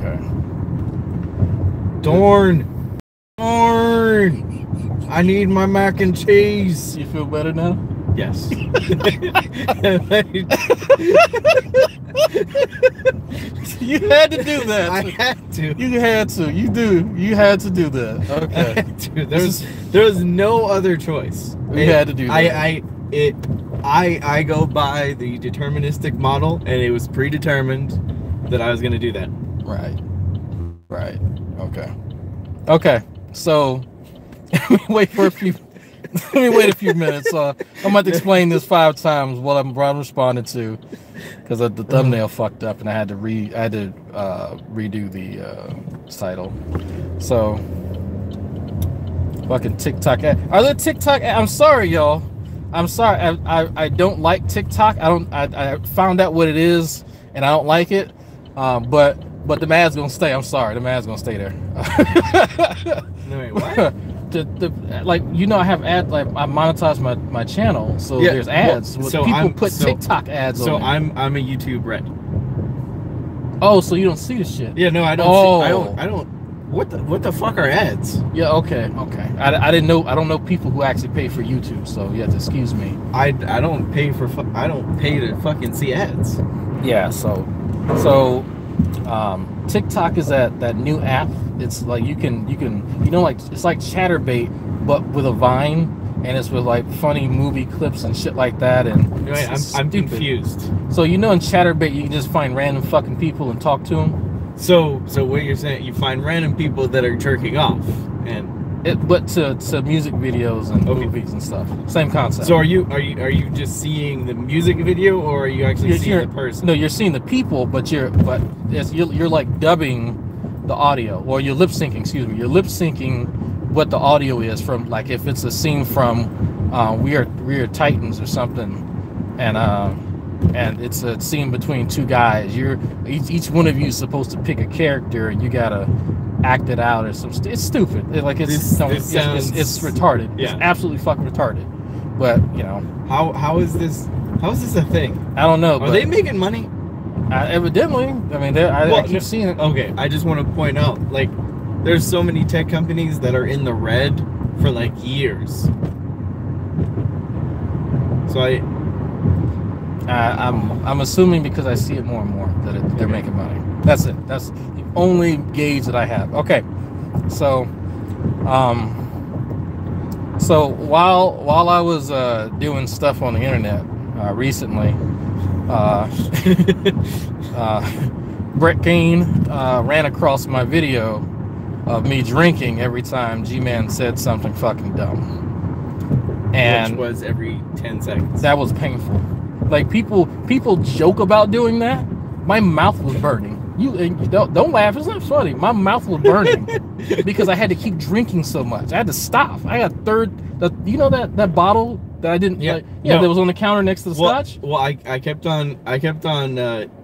Okay. Darn. I need my mac and cheese. You feel better now? Yes. You had to do that. I had to. You had to. You had to do that. Okay. I had to. There was no other choice. You had to do that. I go by the deterministic model, and it was predetermined that I was going to do that. Right. Okay. So let me wait a few minutes. I'm about to explain this 5 times what I'm responding to, because the thumbnail fucked up and I had to redo the title. So fucking TikTok ad. Are there TikTok ad? I'm sorry, y'all. I'm sorry. I don't like TikTok. I found out what it is and I don't like it. But the ad's gonna stay. I'm sorry, the ad's gonna stay there. No, wait, what? Like, you know, I have ads. Like, I monetize my channel, so yeah, there's ads. Well, so people put TikTok ads on. So I'm a YouTube red. Oh, so you don't see the shit? Yeah, no, I don't. Oh. I don't. What the fuck are ads? Yeah, okay. I didn't know. I don't know people who actually pay for YouTube, so you have to excuse me. I don't pay for. I don't pay to fucking see ads. Yeah, so TikTok is that new app. It's like you can like, it's like Chatterbait but with a Vine, and it's with like funny movie clips and shit like that. And wait, I'm confused. So in Chatterbait you can just find random fucking people and talk to them. So what you're saying, you find random people that are jerking off, but to music videos and movies and stuff. Same concept. So are you just seeing the music video, or are you actually seeing the person? No, you're seeing the people, but you're like dubbing the audio, or you're lip syncing. Excuse me, you're lip syncing what the audio is from. Like if it's a scene from We Are Titans or something, and it's a scene between 2 guys. Each one of you is supposed to pick a character, and you gotta act it out or something. It's stupid. It's retarded. Yeah. It's absolutely fucking retarded. But you know, how is this a thing? I don't know. Are they making money? Evidently. I mean, I keep seeing it. Okay, I just want to point out, like, there's so many tech companies that are in the red for like years. So I'm assuming, because I see it more and more, that they're making money. That's it. That's the only gauge that I have. Okay, so while I was doing stuff on the internet recently, Brett Keane ran across my video of me drinking every time G-Man said something fucking dumb, and which was every 10 seconds. That was painful. Like, people joke about doing that. My mouth was burning. You don't laugh. It's not funny. My mouth was burning because I had to keep drinking so much. I had to stop. I got that bottle that I didn't. Yeah, that was on the counter next to the scotch. Well, I kept on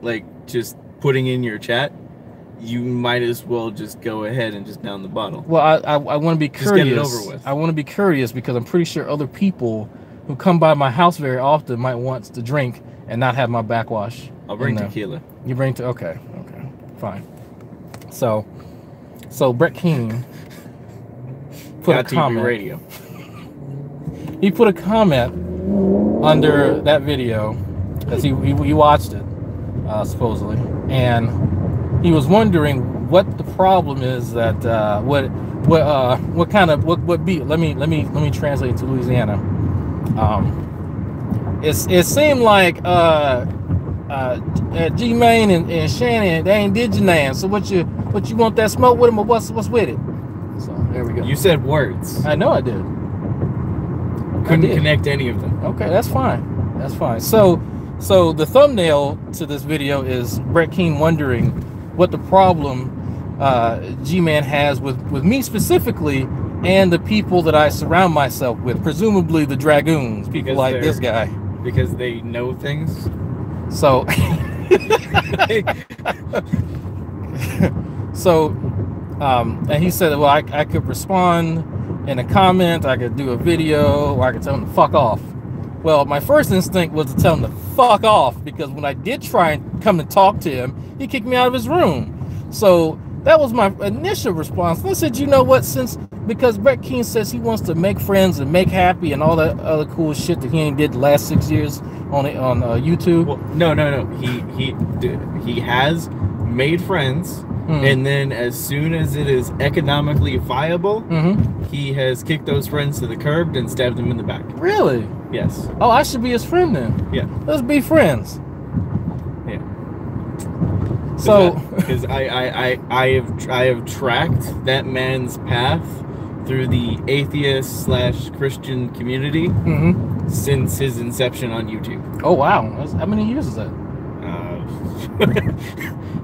like just putting in your chat. You might as well just go ahead and just down the bottle. Well, I want to be curious. Just get it over with. I want to be curious because I'm pretty sure other people who come by my house very often might want to drink and not have my backwash. I'll bring tequila. You bring okay, fine. So Brett Keane put a comment. Radio. He put a comment under that video because he watched it supposedly, and he was wondering what the problem is that what beat. Let me translate to Louisiana. It seemed like G-Mane and Shannon, they ain't did your name. So what you want, that smoke with him, or what's with it? So there we go. You said words. I know I did. Couldn't connect any of them. Okay, that's fine. That's fine. So the thumbnail to this video is Brett Keane wondering what the problem G-Man has with me specifically, and the people that I surround myself with, presumably the Dragoons, people like this guy. Because they know things? So, and he said, well, I could respond in a comment, I could do a video, or I could tell him to fuck off. Well, my first instinct was to tell him to fuck off, because when I did try and come and talk to him, he kicked me out of his room. So that was my initial response. And I said, you know what? Because Brett Keane says he wants to make friends and make happy and all that other cool shit that he ain't did the last 6 years on YouTube. Well, no. He has made friends, and then as soon as it is economically viable, he has kicked those friends to the curb and stabbed them in the back. Really? Yes. Oh, I should be his friend then. Yeah. Let's be friends. Yeah. So, because I have tracked that man's path through the atheist/Christian community since his inception on YouTube. Oh wow! How many years is that?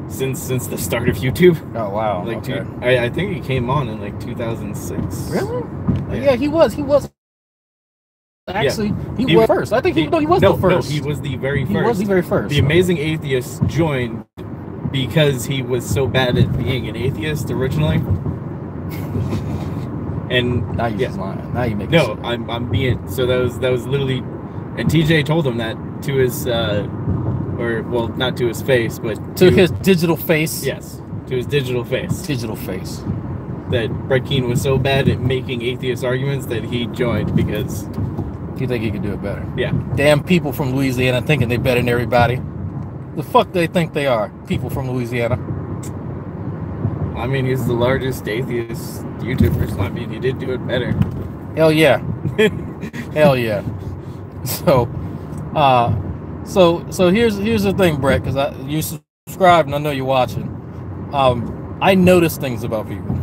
Since the start of YouTube. Oh wow! Like okay. I think he came on in like 2006. Really? Yeah, he was. Actually, he was first. I think he was the first. No, he was the very first. He was the very first. The Amazing Atheist joined because he was so bad at being an atheist originally. And now you're just lying. Now you make no. I'm being so that was literally, and TJ told him that to his or well, not to his face, but to his digital face. Yes, to his digital face. Digital face. That Brett Keane was so bad at making atheist arguments that he joined because you think he could do it better. Yeah. Damn people from Louisiana thinking they're better than everybody. The fuck they think they are, people from Louisiana. I mean, he's the largest atheist YouTuber, so I mean, he did do it better. Hell yeah. Hell yeah. So, so here's the thing, Brett, because you subscribe and I know you're watching. I notice things about people.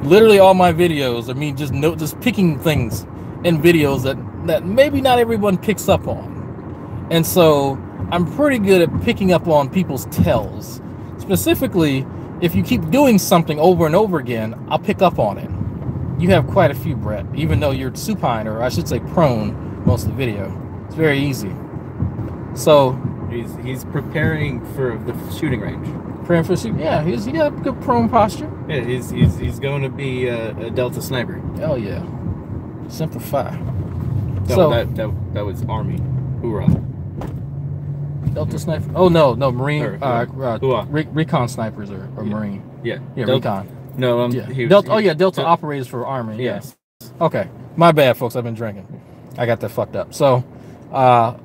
Literally all my videos, I mean, just picking things in videos that maybe not everyone picks up on. And so I'm pretty good at picking up on people's tells. Specifically, if you keep doing something over and over again, I'll pick up on it. You have quite a few, Brett, even though you're supine, or I should say prone, most of the video. It's very easy. So he's preparing for the shooting range. Preparing for shooting? Yeah, he got a good prone posture. Yeah, he's going to be a Delta sniper. Hell yeah. Simplify. No, so that was Army. Hoorah. Delta sniper. Oh no, Marine. Recon snipers or Marine. Yeah. Yeah, recon. No, yeah. Delta operators for Army. Yes. Okay. My bad, folks. I've been drinking. I got that fucked up. So I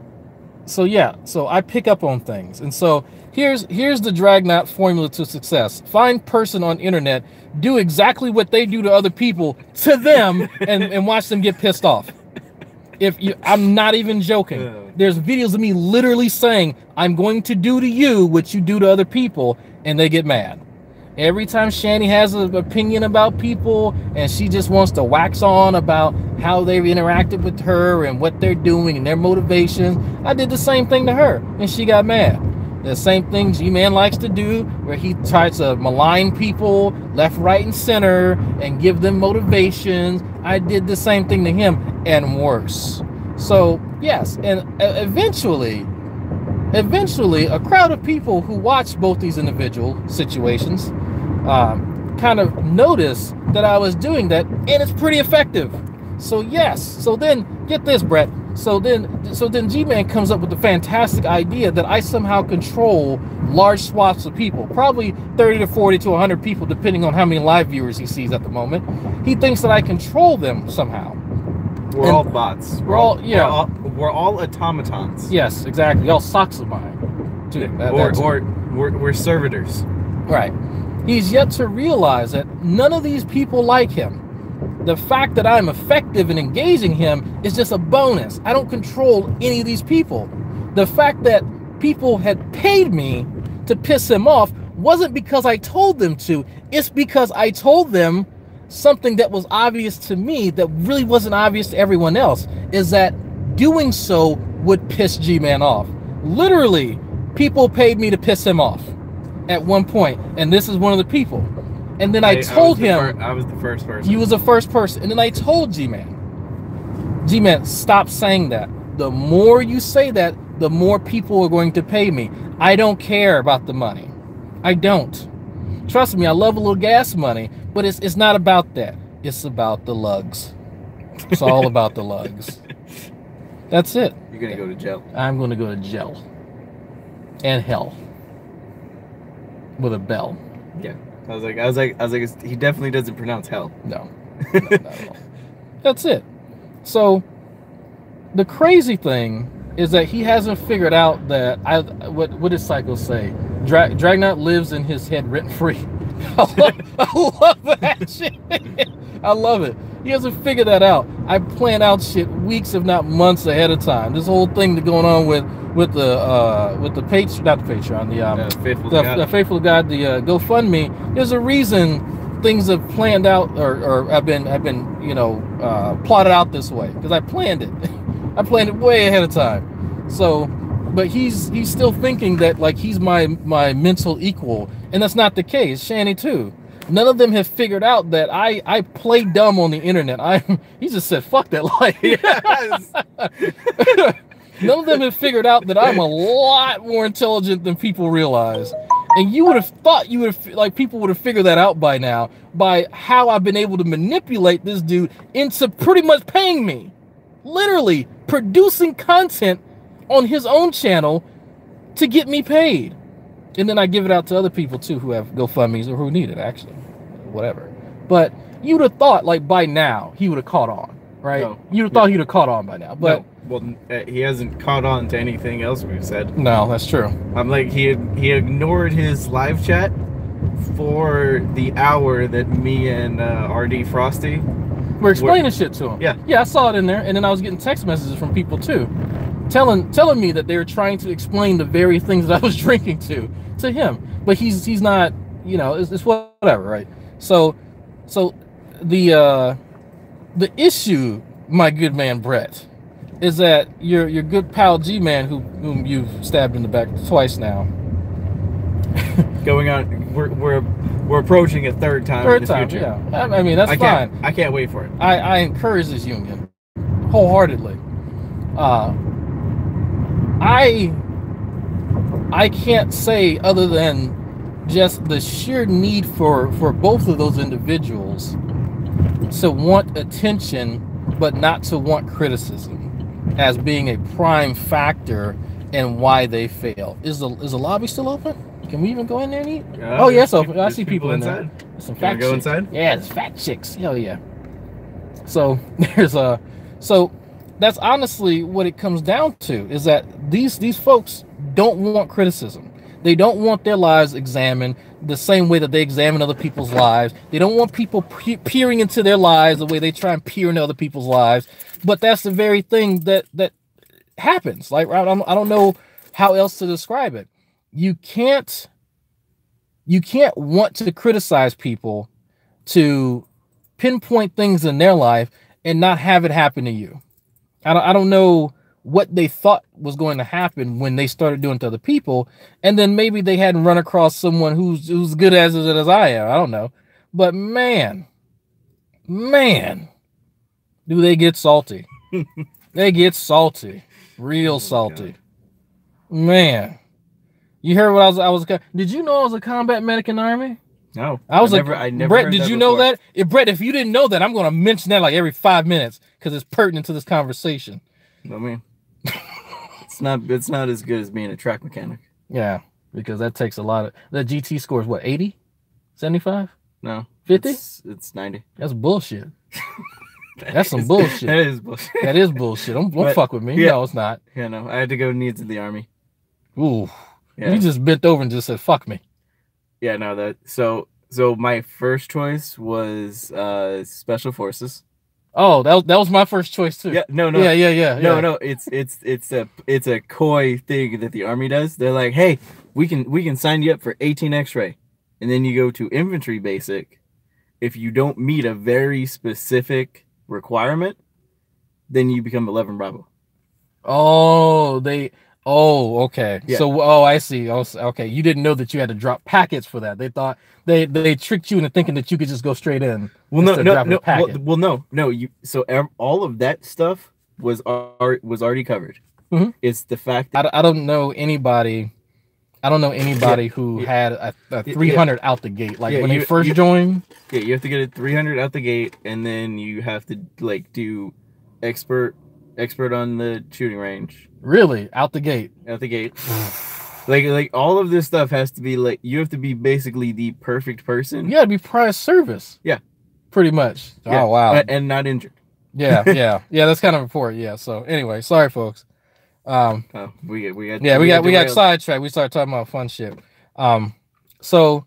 pick up on things, and so here's the Dragnet formula to success. Find person on internet, do exactly what they do to other people to them, and watch them get pissed off. I'm not even joking. There's videos of me literally saying, I'm going to do to you what you do to other people, and they get mad. Every time Shani has an opinion about people and she just wants to wax on about how they've interacted with her and what they're doing and their motivations, I did the same thing to her and she got mad. The same thing G-Man likes to do, where he tries to malign people left, right, and center and give them motivations. I did the same thing to him and worse. So yes, and eventually a crowd of people who watch both these individual situations kind of noticed that I was doing that, and it's pretty effective. So yes, so then get this, Brett. So then G-Man comes up with the fantastic idea that I somehow control large swaths of people, probably 30 to 40 to 100 people, depending on how many live viewers he sees at the moment. He thinks that I control them somehow. We're all bots. We're all automatons. Yes, exactly. All socks of mine. Too. We're servitors. Right. He's yet to realize that none of these people like him. The fact that I'm effective in engaging him is just a bonus. I don't control any of these people. The fact that people had paid me to piss him off wasn't because I told them to. It's because I told them something that was obvious to me that really wasn't obvious to everyone else, is that doing so would piss G-Man off. Literally, people paid me to piss him off at one point, and this is one of the people. And then I told him... I was the first person. You was the first person. And then I told G-Man, G-Man, stop saying that. The more you say that, the more people are going to pay me. I don't care about the money. I don't. Trust me, I love a little gas money, but it's not about that. It's about the lugs. It's all about the lugs. That's it. You're going to go to jail. I'm going to go to jail. And hell. with a bell. Yeah. I was like, he definitely doesn't pronounce hell. No, not at all. That's it. So the crazy thing is that he hasn't figured out that what did Psycho say? Dragnot lives in his head rent free. I love that shit. I love it. He hasn't figured that out. I plan out shit weeks, if not months ahead of time. This whole thing that's going on with the Patreon, not the Patreon, the Faithful God, the GoFundMe. There's a reason things have planned out or have been plotted out this way, because I planned it. I planned it way ahead of time. So, but he's still thinking that like he's my mental equal, and that's not the case. Shanny too. None of them have figured out that I play dumb on the internet. He just said fuck that life. Yes. None of them have figured out that I'm a lot more intelligent than people realize. And you would have thought people would have figured that out by now, by how I've been able to manipulate this dude into pretty much paying me. Literally producing content on his own channel to get me paid. And then I give it out to other people too who have GoFundMes or who need it, actually. Whatever. But you would have thought like by now he would have caught on, right? No. You'd have thought he'd have caught on by now. But no. Well, he hasn't caught on to anything else we've said. No, that's true. I'm like, he ignored his live chat for the hour that me and RD Frosty we're explaining shit to him. Yeah. Yeah, I saw it in there, and then I was getting text messages from people too, telling me that they were trying to explain the very things that I was drinking to him. But he's not, it's whatever, right? So the issue, my good man Brett, is that your good pal G-Man, whom you've stabbed in the back twice now. Going on, we're approaching a third time in the future. Yeah. I mean, that's fine. I can't wait for it. I encourage this union wholeheartedly. I can't say other than just the sheer need for both of those individuals to want attention but not to want criticism as being a prime factor in why they fail. Is the lobby still open? Can we even go in there and eat? Oh yeah, it's open. I see people in there. There's some fat chicks. Go inside? Yeah, there's fat chicks. Hell yeah. So there's so that's honestly what it comes down to, is that these folks don't want criticism. They don't want their lives examined the same way that they examine other people's lives. They don't want people peering into their lives the way they try and peer into other people's lives. But that's the very thing that happens. Like, I don't know how else to describe it. You can't want to criticize people to pinpoint things in their life and not have it happen to you. I don't know what they thought was going to happen when they started doing it to other people, and then maybe they hadn't run across someone who's good as I am. I don't know, but man, do they get salty? They get salty, real salty. God. Man, you heard what I was. Did you know I was a combat medic in the Army? No, I never. Brett, did you know that? Brett, if you didn't know that, I'm going to mention that like every 5 minutes because it's pertinent to this conversation. I mean, it's not as good as being a track mechanic. Yeah, because that takes a lot of. The GT score is what, 80, 75? No, 50. It's 90. That's bullshit. That's some bullshit. That is bullshit. That is bullshit. Don't fuck with me. Yeah. No, it's not. Yeah, no. I had to go needs in the Army. Ooh. Yeah. You just bent over and just said, fuck me. Yeah, no, so my first choice was Special Forces. Oh, that was my first choice too. Yeah, no. Yeah. No, it's a coy thing that the Army does. They're like, hey, we can sign you up for 18 X-ray. And then you go to infantry basic. If you don't meet a very specific requirement, then you become 11 Bravo. Okay. Yeah. So, I see. Okay. You didn't know that you had to drop packets for that. They thought they tricked you into thinking that you could just go straight in. Well, no. So all of that stuff was already covered. Mm-hmm. It's the fact that I don't know anybody. Who had a 300 out the gate. Like when they first joined. Yeah, you have to get a 300 out the gate, and then you have to like do expert on the shooting range. Really? Out the gate? Out the gate. Like all of this stuff has to be like, you have to be basically the perfect person. You gotta be prior service. Yeah. Pretty much. Yeah. Oh wow. And not injured. Yeah. That's kind of important. Yeah. So anyway, sorry folks. We got sidetracked. We started talking about fun shit. So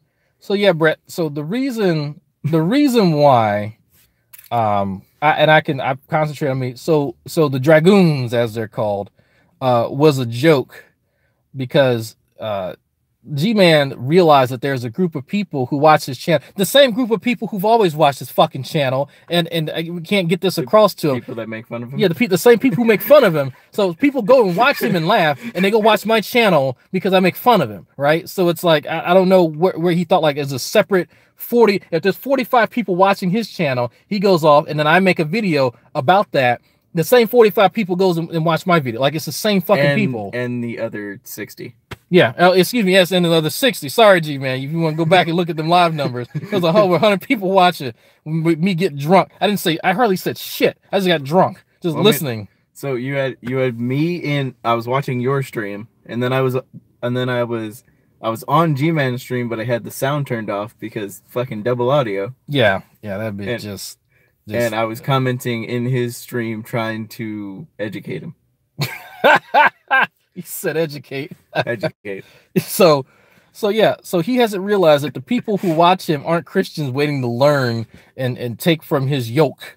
yeah, Brett. So the reason why, I concentrate on me. So the Dragoons, as they're called, was a joke because G-Man realized that there's a group of people who watch his channel, the same group of people who've always watched his fucking channel, and we can't get this across to him. People that make fun of him. Yeah, the same people who make fun of him. So people go and watch him and laugh, and they go watch my channel because I make fun of him, right? So it's like I don't know where he thought like as a separate 40. If there's 45 people watching his channel, he goes off, and then I make a video about that. The same 45 people goes and watch my video. Like it's the same fucking people. And the other 60. Yeah, excuse me, yes, and another 60. Sorry, G-Man, if you want to go back and look at them live numbers, there's over 100 people watching me get drunk. I hardly said shit. I just got drunk, just listening. So you had me in. I was watching your stream, and then I was on G-Man's stream, but I had the sound turned off because fucking double audio. Yeah, that'd be just. And I was commenting in his stream trying to educate him. He said educate. Educate. So he hasn't realized that the people who watch him aren't Christians waiting to learn and take from his yoke,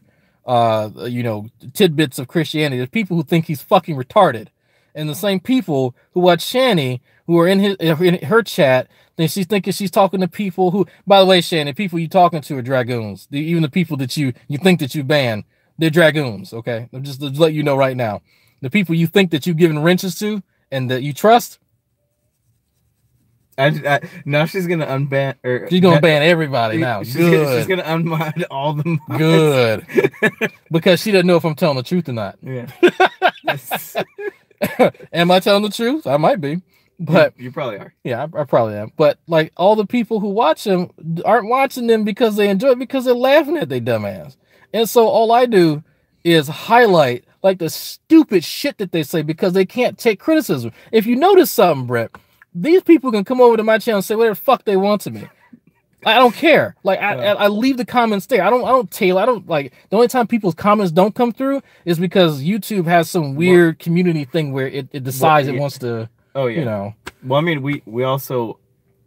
tidbits of Christianity. There's people who think he's fucking retarded. And the same people who watch Shani, who are in her chat, then she's thinking she's talking to people who, by the way, Shani, the people you talking to are Dragoons. Even the people that you think that you banned, they're Dragoons, okay? Just to let you know right now. The people you think that you've given wrenches to and that you trust. Now she's gonna unban. She's gonna ban everybody now. She's gonna unmod all the mods. Good. Because she doesn't know if I'm telling the truth or not. Yeah. Am I telling the truth? I might be. But you probably are. Yeah, I probably am. But like all the people who watch them aren't watching them because they enjoy it, because they're laughing at their dumbass. And so all I do is highlight like the stupid shit that they say because they can't take criticism. If you notice something, Brett, these people can come over to my channel and say whatever the fuck they want to me. I don't care. Like I leave the comments there. I don't tailor. I don't like the only time people's comments don't come through is because YouTube has some weird community thing where it decides it wants to. Oh yeah. You know. Well, I mean, we also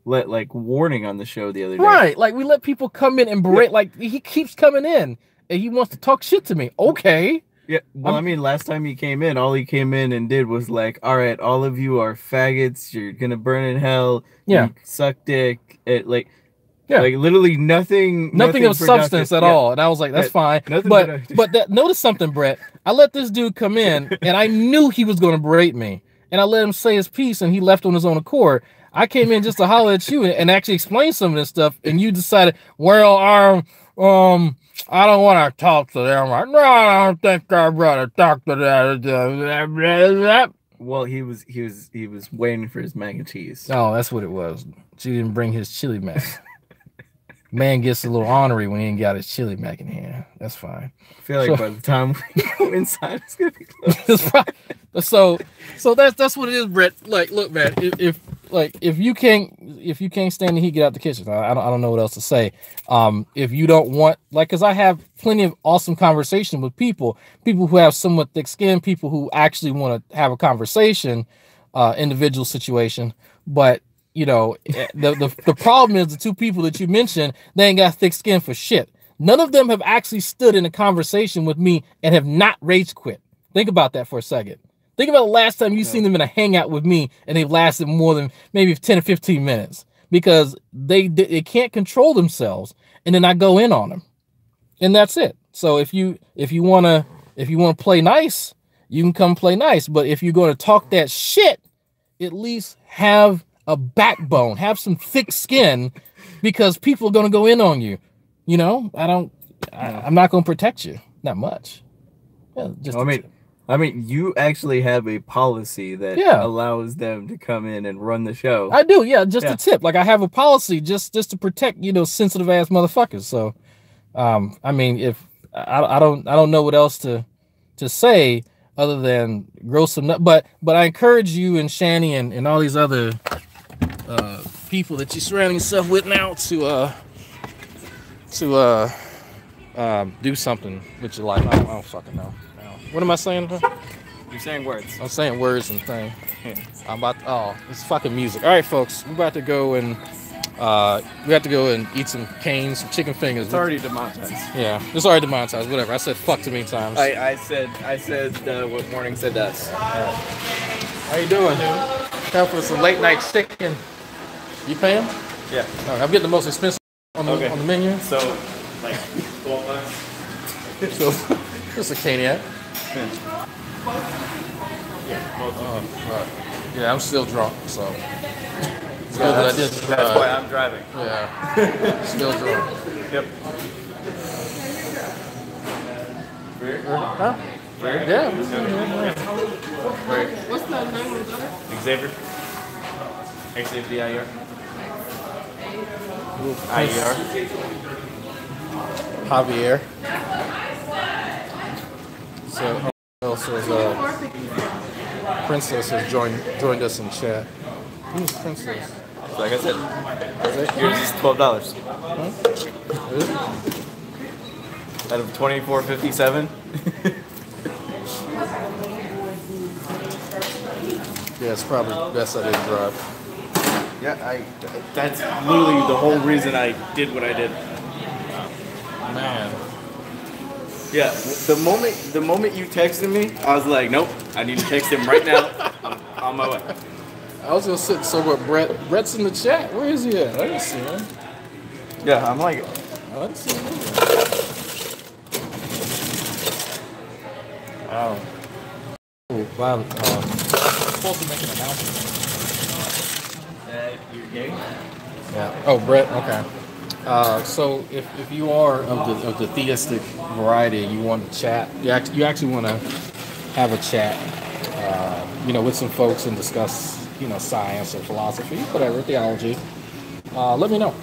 let like warning on the show the other day. Right. Like we let people come in and berate. Like he keeps coming in and he wants to talk shit to me. Okay. Yeah. Well, I mean, last time he came in, all he came in and did was like, all right, all of you are faggots. You're gonna burn in hell. Yeah. You suck dick. Like literally nothing of substance at all. And I was like, that's fine. But notice something, Brett. I let this dude come in and I knew he was gonna berate me. And I let him say his piece, and he left on his own accord. I came in just to holler at you and actually explain some of this stuff, and you decided, well, I don't want to talk to them. No, I don't think I'd rather talk to that. Well, he was waiting for his mac and cheese. Oh, that's what it was. She didn't bring his chili mac. Man gets a little ornery when he ain't got his chili mac in hand. That's fine. I feel like by the time we go inside, it's gonna be close. So that's what it is, Brett. Like, look, man, if you can't stand the heat, get out the kitchen. I don't know what else to say. If you don't want, like, because I have plenty of awesome conversation with people who have somewhat thick skin, people who actually want to have a conversation, individual situation, but. You know, the problem is the two people that you mentioned, they ain't got thick skin for shit. None of them have actually stood in a conversation with me and have not rage quit. Think about that for a second. Think about the last time you seen them in a hangout with me and they've lasted more than maybe 10 or 15 minutes because they can't control themselves, and then I go in on them, and that's it. So if you want to play nice, you can come play nice. But if you're going to talk that shit, at least have a backbone, have some thick skin, because people are going to go in on you. You know, I'm not going to protect you that much. Yeah, I mean, you actually have a policy that allows them to come in and run the show. I do, yeah. Just a tip. Like I have a policy just to protect, sensitive ass motherfuckers. So, I mean, if I don't know what else to say. other than grow some nut. But I encourage you and Shani and all these other people that you're surrounding yourself with now to do something with your life. I don't fucking know. What am I saying? You're saying words. I'm saying words and things. I'm about to, oh, it's fucking music. All right, folks, we're about to go and we have to go and eat some Keane, some chicken fingers. It's already demonetized. Yeah, it's already demonetized. Whatever. I said fuck too many times. I said what Morning said to us. Right. How you doing? Time for some late night chicken. You paying? Yeah. All right, I'm getting the most expensive on the menu. So, like, $12. So, just a Keane. Yeah, I'm still drunk, so. That's why I'm driving. Yeah. Still drunk. Yep. Huh? Yeah. What's the name of the other? Xavier. Xavier. IER. Javier. So, also Princess has joined us in chat. Who's Princess? Like I said, yours is $12. Huh? Out of $24.57. Yeah, it's probably best I didn't drive. Yeah, that's literally the whole reason I did what I did. Man. Yeah, the moment you texted me, I was like, nope, I need to text him right now. I'm on my way. I was gonna sit somewhere. Brett's in the chat. Where is he at? I didn't see him. Yeah, I'm like, I didn't see him either. Oh. Oh, wow. Supposed to make an announcement. you're gay? Yeah. Oh, Brett. Okay. So if you are of the theistic variety, you want to chat. You actually want to have a chat. With some folks and discuss science or philosophy, whatever, theology. Let me know.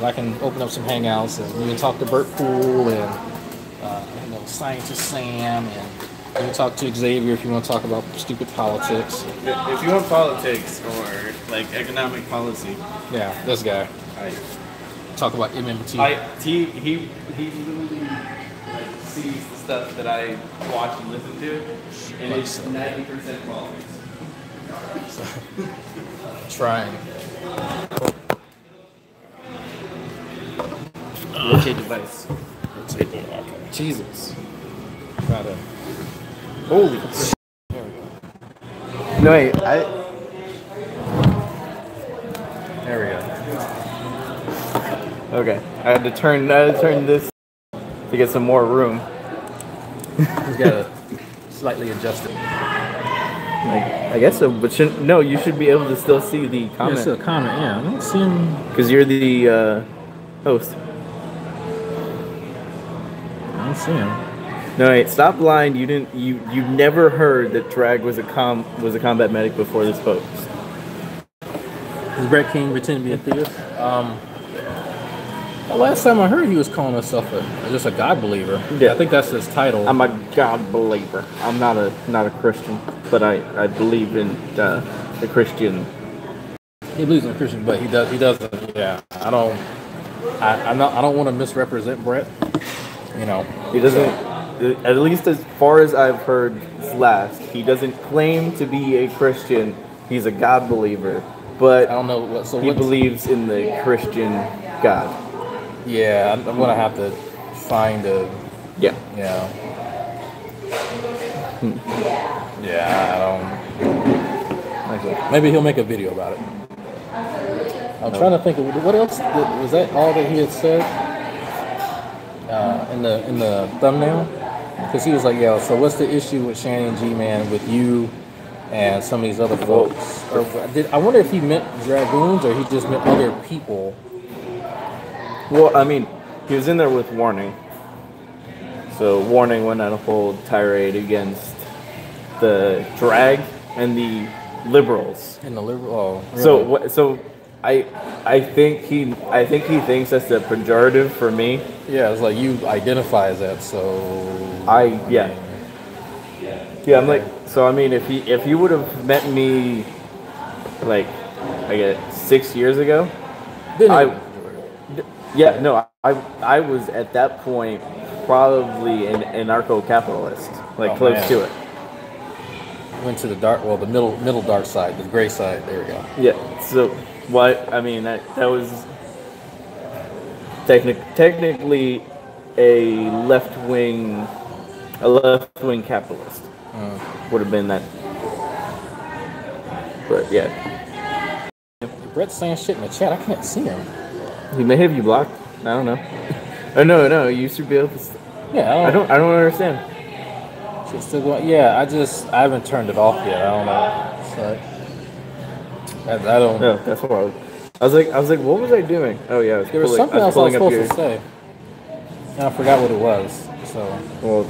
I can open up some hangouts and you can talk to Bert Poole and Scientist Sam, and you can talk to Xavier if you want to talk about stupid politics. If you want politics or like economic policy, yeah, this guy. Talk about MMT. He literally sees the stuff that I watch and listen to, and it's 90% politics. So, trying. Okay, device. Jesus. Gotta. Holy shit. There we go. No, wait, There we go. Okay, I had to turn this to get some more room. You gotta slightly adjust it. I guess so, but you should be able to still see the comment. Yeah, still comment, yeah. I don't see him. Because you're the host. I don't see him. No, wait, stop lying. You never heard that Drag was a combat medic before this post. Does Brett Keane pretend to be a theist? The last time I heard, he was calling himself just a God believer. Yeah. I think that's his title. I'm a God believer. I'm not a Christian, but I believe in the Christian. He believes in Christian, but he doesn't. Yeah, I don't want to misrepresent Brett. He doesn't. At least as far as I've heard last, he doesn't claim to be a Christian. He's a God believer, but I don't know what. So he believes in the Christian God. Yeah, I'm gonna have to find a. Yeah. Yeah. Yeah, I don't. Maybe he'll make a video about it. I'm trying to think of what else was that. All that he had said in the thumbnail, because he was like, "Yeah, so what's the issue with Shannon G-Man with you and some of these other folks?" Or I wonder if he meant dragoons or he just meant other people. Well, I mean, he was in there with Warning. So Warning went on a whole tirade against the drag and the liberals. And the liberal. Oh, really? So I think he thinks that's a pejorative for me. Yeah, it's like you identify as that. So yeah. Yeah, I'm like, so I mean, if he would have met me, like, I guess 6 years ago, I, yeah, no, I was at that point probably an anarcho-capitalist, like close to it. Went to the dark, well, the middle dark side, the gray side. There we go. Yeah. So what? I mean, that was technically a left wing capitalist would have been that. But yeah, Brett's saying shit in the chat. I can't see him. he may have you blocked. I don't know. Oh no, you should be able to. Yeah, I don't understand. Shit's still going. Yeah, I haven't turned it off yet. I don't know. So I don't. No, that's what I was like, what was I doing? Oh yeah, there was something else I was supposed to say, and I forgot what it was. So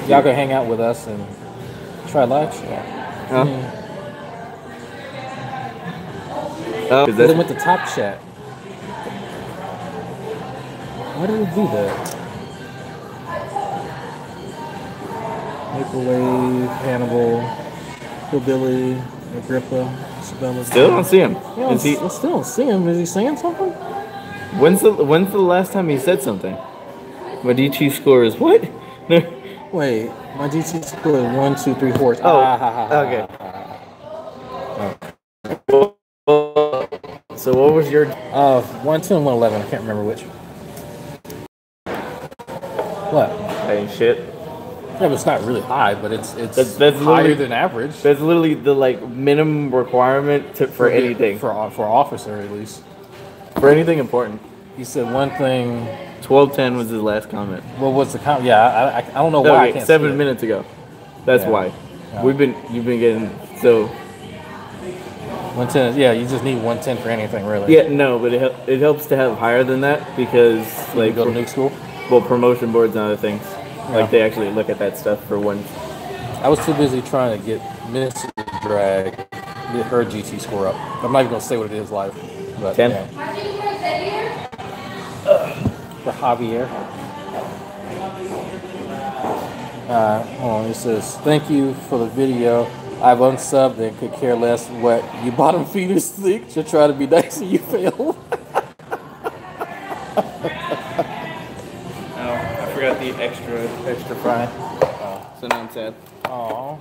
y'all can hang out with us and try live chat. Huh? Then went to top chat. Why did we do that? Microwave, Hannibal, Hillbilly, Agrippa, Isabella. Still don't see him. I still don't see him. Is he saying something? When's the last time he said something? My DT score is what? Wait, my DT score is 1, 2, 3, 4. Okay. So what was your 1, 2, and 1, 11. I can't remember which. What? Ain't shit. Yeah, but it's not really high, but it's that's higher than average. That's literally the like minimum requirement for anything. For officer at least. For anything important. He said one thing. 12:10 was his last comment. Well, what's the comment? Yeah, I don't know why. I can't 7 minutes ago. That's why. Yeah. You've been getting so. 110. Yeah, you just need 110 for anything, really. Yeah, no, but it helps to have higher than that because like go to nuke school. Well, promotion boards and other things. Yeah. Like they actually look at that stuff for one. I was too busy trying to get Mrs. Drag, get her GT score up. I'm not even gonna say what it is live. But, 10. Yeah. For Javier. Hold on, it says, thank you for the video. I've unsubbed and could care less what you bottom feeders think. You're trying to be nice and you fail. I forgot the extra fry. So now I'm sad. Oh,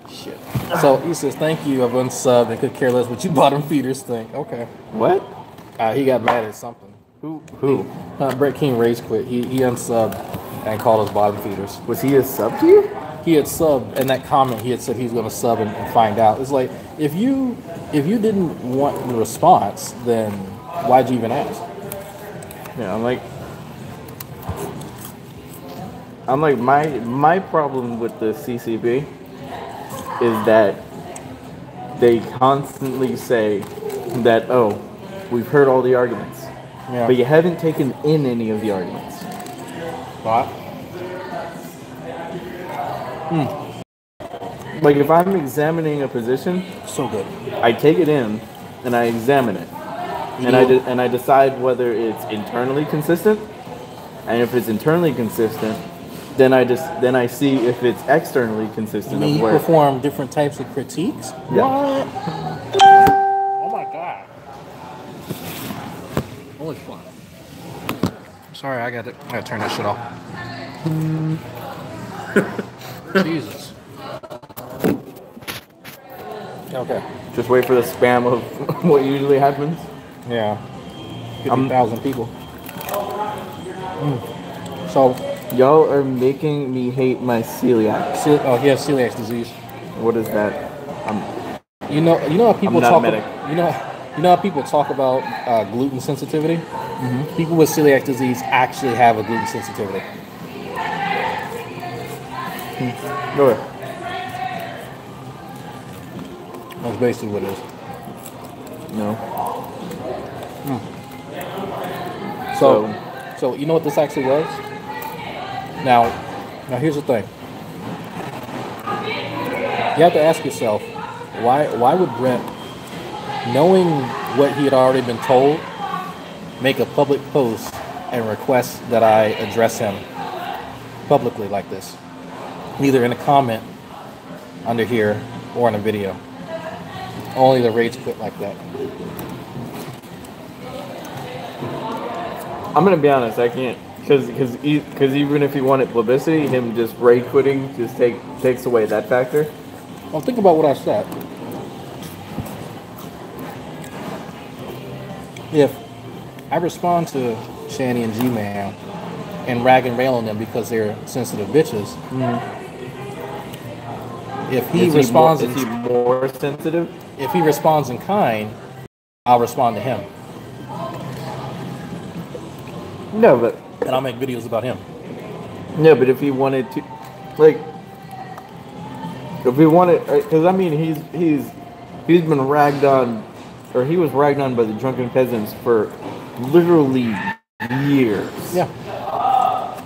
shit. So he says, thank you, I've unsubbed and could care less what you bottom feeders think. Okay. What? He got mad at something. Who? Brett Keane rage quit. He unsubbed and called us bottom feeders. Was he a sub to you? He had subbed, in that comment he had said he was going to sub and find out. It's like, if you didn't want the response, then why'd you even ask? Yeah, I'm like my problem with the CCB is that they constantly say that, oh, we've heard all the arguments. Yeah. But you haven't taken in any of the arguments. What? Like if I'm examining a position, so good. I take it in and I examine it, and I decide whether it's internally consistent, and if it's internally consistent, then I see if it's externally consistent. You perform different types of critiques? Yeah. What? Oh my god. Holy fuck. Sorry, I gotta turn that shit off. Jesus. Okay. Just wait for the spam of what usually happens. Yeah. 50,000 people. So y'all are making me hate my celiac. He has celiac disease. What is that? You know how people talk. Medic. You know how people talk about gluten sensitivity. Mm-hmm. People with celiac disease actually have a gluten sensitivity. Go ahead. That's basically what it is. No. So you know what this actually was? Now here's the thing. You have to ask yourself, why would Brent, knowing what he had already been told, make a public post and request that I address him publicly like this? Either in a comment under here or in a video. Only the rage quit like that. I'm gonna be honest, I can't, because even if he wanted publicity, him just rage quitting just takes away that factor. Well, think about what I said. If I respond to Shanny and G-Man and rag and rail on them because they're sensitive bitches, if he responds, is he more sensitive? If he responds in kind, I'll respond to him. No, but and I'll make videos about him. No, but if he wanted to, like, if he wanted, because I mean, he's been ragged on, or he was ragged on by the drunken peasants for literally years. Yeah.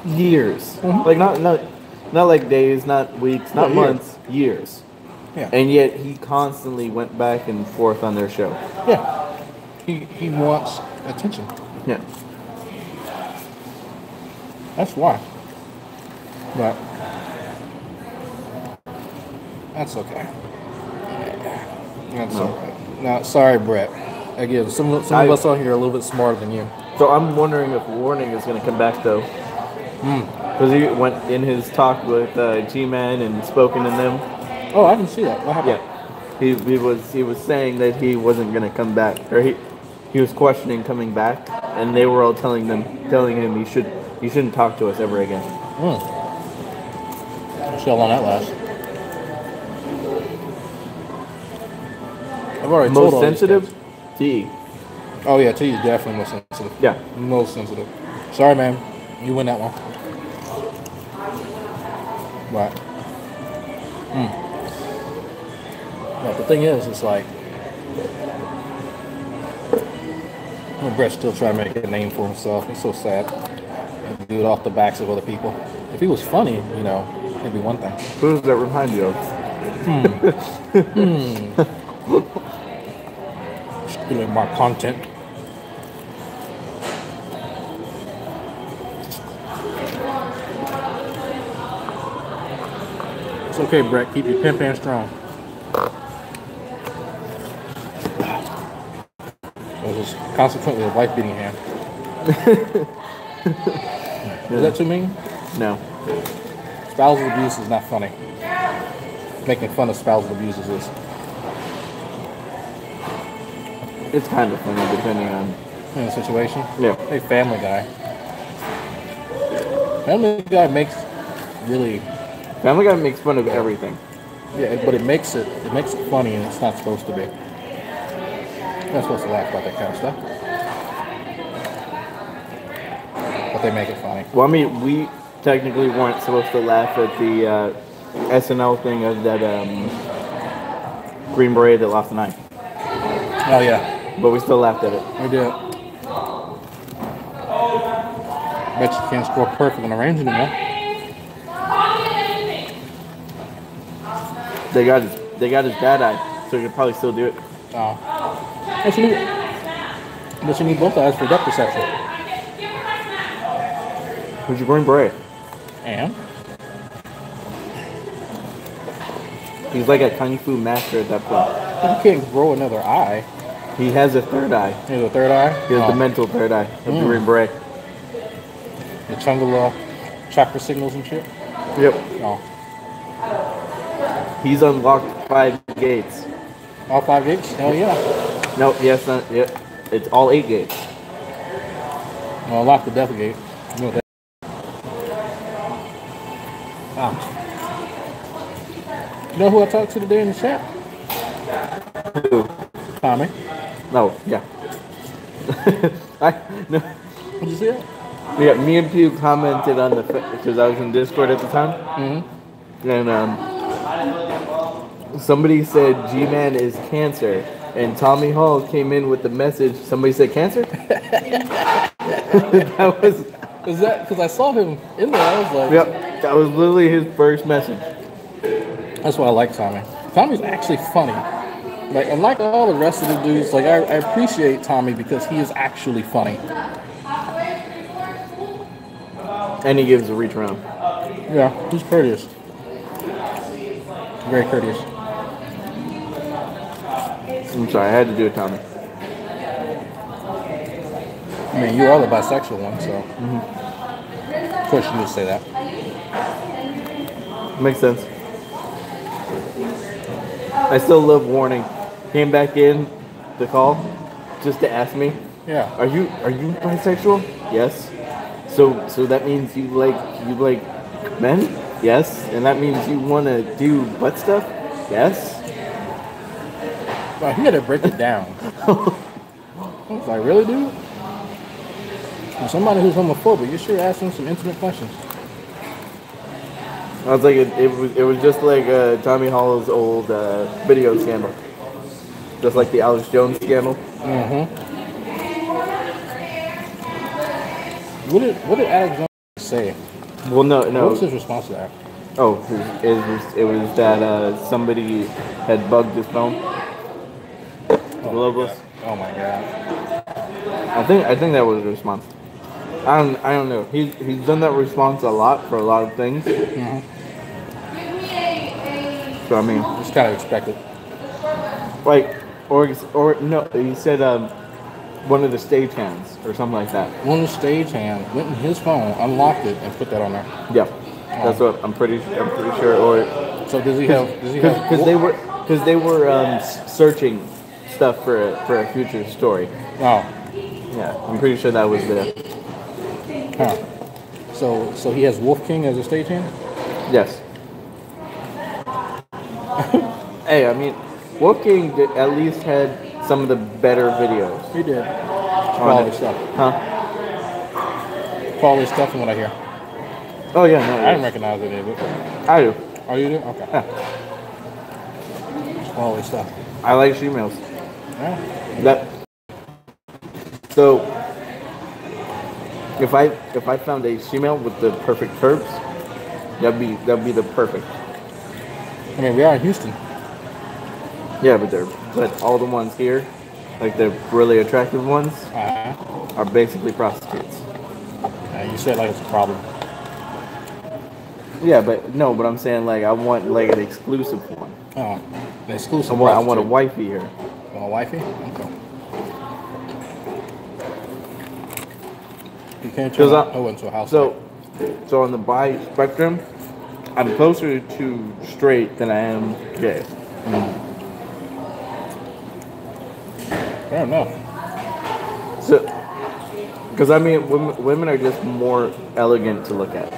Years. Mm-hmm. Like not like days, not weeks, not months, years. Yeah. And yet he constantly went back and forth on their show. Yeah. He wants attention. Yeah. That's why. But that's okay. That's okay. Now, sorry, Brett. Again, some of us on here are a little bit smarter than you. So I'm wondering if Warning is going to come back though. Because he went in his talk with G-Man and Spoken in them. Oh, I didn't see that. What happened? Yeah, he was saying that he wasn't going to come back, or he was questioning coming back, and they were all telling him you shouldn't talk to us ever again. See how long that lasts. I've already told all sensitive? T. Oh yeah, T is definitely most sensitive. Yeah, most sensitive. Sorry, man, you win that one. Right. But the thing is, it's like, Brett's still trying to make a name for himself. It's so sad. And do it off the backs of other people. If he was funny, it'd be one thing. Who does that remind you of? Stealing my content. It's okay, Brett. Keep your pimp hand strong. It was consequently a wife beating hand. Is that too mean? No. Spousal abuse is not funny. Making fun of spousal abuses is. It's kind of funny depending on the situation. Yeah. Hey, Family Guy. Family Guy makes fun of everything. Yeah, but it makes it funny, and it's not supposed to be. You're not supposed to laugh about that kind of stuff. But they make it funny. Well, I mean, we technically weren't supposed to laugh at the SNL thing of that Green Beret that lost an eye. Oh, yeah. But we still laughed at it. We did. Bet you can't score perfect on a range anymore. They got his bad eye, so he could probably still do it. Oh. But you need both eyes for depth perception. Who's your Green Beret? And? He's like a kung fu master at that point. You can't grow another eye. He has a third eye. He has a third eye? He has the mental third eye of the Green Beret. The Chungala chakra signals and shit? Yep. Oh. He's unlocked 5 gates. All 5 gates? Hell yeah. No, yes, not yet. It's all 8 gates. Well, unlock the death gate. You know that. You know who I talked to today in the chat? Who? Tommy. No, yeah. No. Did you see it? Yeah, me and Pew commented on because I was in Discord at the time. And somebody said G-Man is cancer. And Tommy Hall came in with the message, somebody said cancer? That was... Is that because I saw him in there? I was like... Yep, that was literally his first message. That's why I like Tommy. Tommy's actually funny. Like, unlike all the rest of the dudes, like, I appreciate Tommy because he is actually funny. And he gives a reach around. Yeah, he's courteous. Very courteous. I'm sorry, I had to do it, Tommy. I mean, you are the bisexual one, so of course you would say that. Makes sense. I still love warning. Came back in the call just to ask me. Yeah. Are you bisexual? Yes. So that means you like men? Yes. And that means you want to do butt stuff? Yes. Well, you got to break it down. I was like, really, dude? For somebody who's homophobic, you should ask them some intimate questions. I was like, it was just like Tommy Hall's old video scandal, just like the Alex Jones scandal. Mm-hmm. What did Alex Jones say? Well, no. What was his response to that? Oh, it was that somebody had bugged his phone. Oh my god. I think that was the response. I don't know. He's done that response a lot for a lot of things. Mm-hmm. So I mean, it's kind of expected. Like, or no, he said one of the stagehands or something like that. One of the stagehand went in his phone, unlocked it, and put that on there. Yeah, that's what I'm pretty sure. Or so does he have? Because they were searching stuff for a future story. Oh. Yeah, I'm pretty sure that was the. Huh. So he has Wolf King as a stagehand? Yes. Hey, I mean, Wolf King at least had some of the better videos. He did. Quality stuff. Huh? Quality stuff from what I hear. Oh yeah, no. I didn't recognize any of it. I do. Oh, you do? Okay. Yeah. It's quality stuff. I like shemales. Yeah. So if I found a female with the perfect curves, that'd be the perfect. I mean, we are in Houston. Yeah, but all the ones here, like the really attractive ones, are basically prostitutes. You said like it's a problem. Yeah, but I'm saying like I want like an exclusive one. Oh, an exclusive. I want a wifey here. Want a wifey? Okay. You can't turn into a house. So on the bi spectrum, I'm closer to straight than I am gay. Fair enough. So, because I mean, women are just more elegant to look at.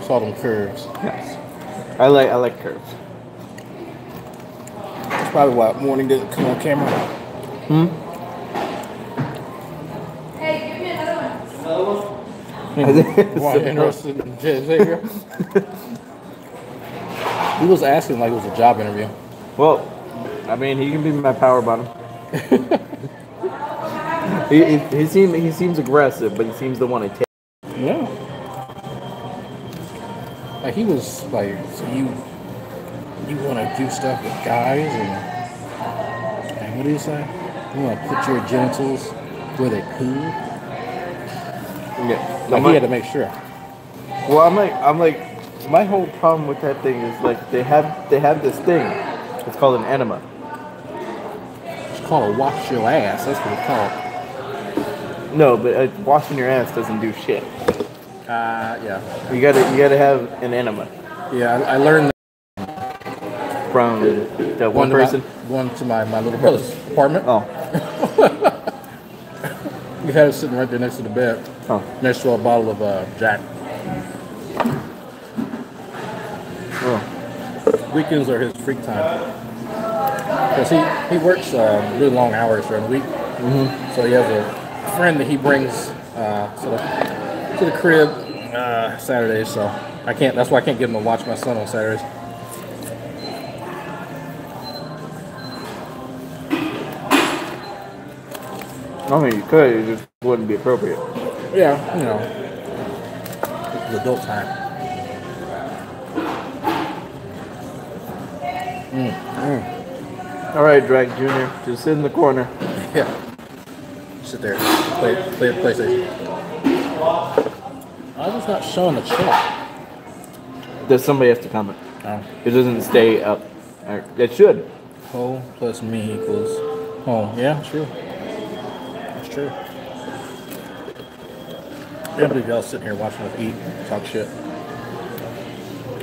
Saw them curves. Yes, I like curves. That's probably why Morning didn't come on camera. Interested in Xavier? He was asking like it was a job interview. Well, I mean, he can be my power bottom. he seems aggressive, but he seems to want to take. Yeah. Like he was like, so you want to do stuff with guys and what do you say? You want to put your genitals where they cool? Yeah. Like he had to make sure. Well, I'm like, my whole problem with that thing is like they have this thing. It's called an enema. It's called a wash your ass. That's what it's called. No, but washing your ass doesn't do shit. Yeah. You gotta have an enema. Yeah, I learned that from the one person. One to my little brother's apartment. Oh. We had it sitting right there next to the bed. Oh. Next to a bottle of Jack. Oh. Weekends are his freak time. Because he works really long hours during the week. Mm-hmm. So he has a friend that he brings to the crib Saturdays. So that's why I can't get him to watch my son on Saturdays. I mean, you could, it just wouldn't be appropriate. Yeah, it's adult time. All right, Drag Jr., just sit in the corner. Yeah. Sit there. Play the PlayStation. I was not showing the chat. Does somebody have to comment? Oh. It doesn't stay up. It should. Ho plus me equals home. Yeah, true. That's true. I can't believe y'all sitting here watching us eat, talk shit.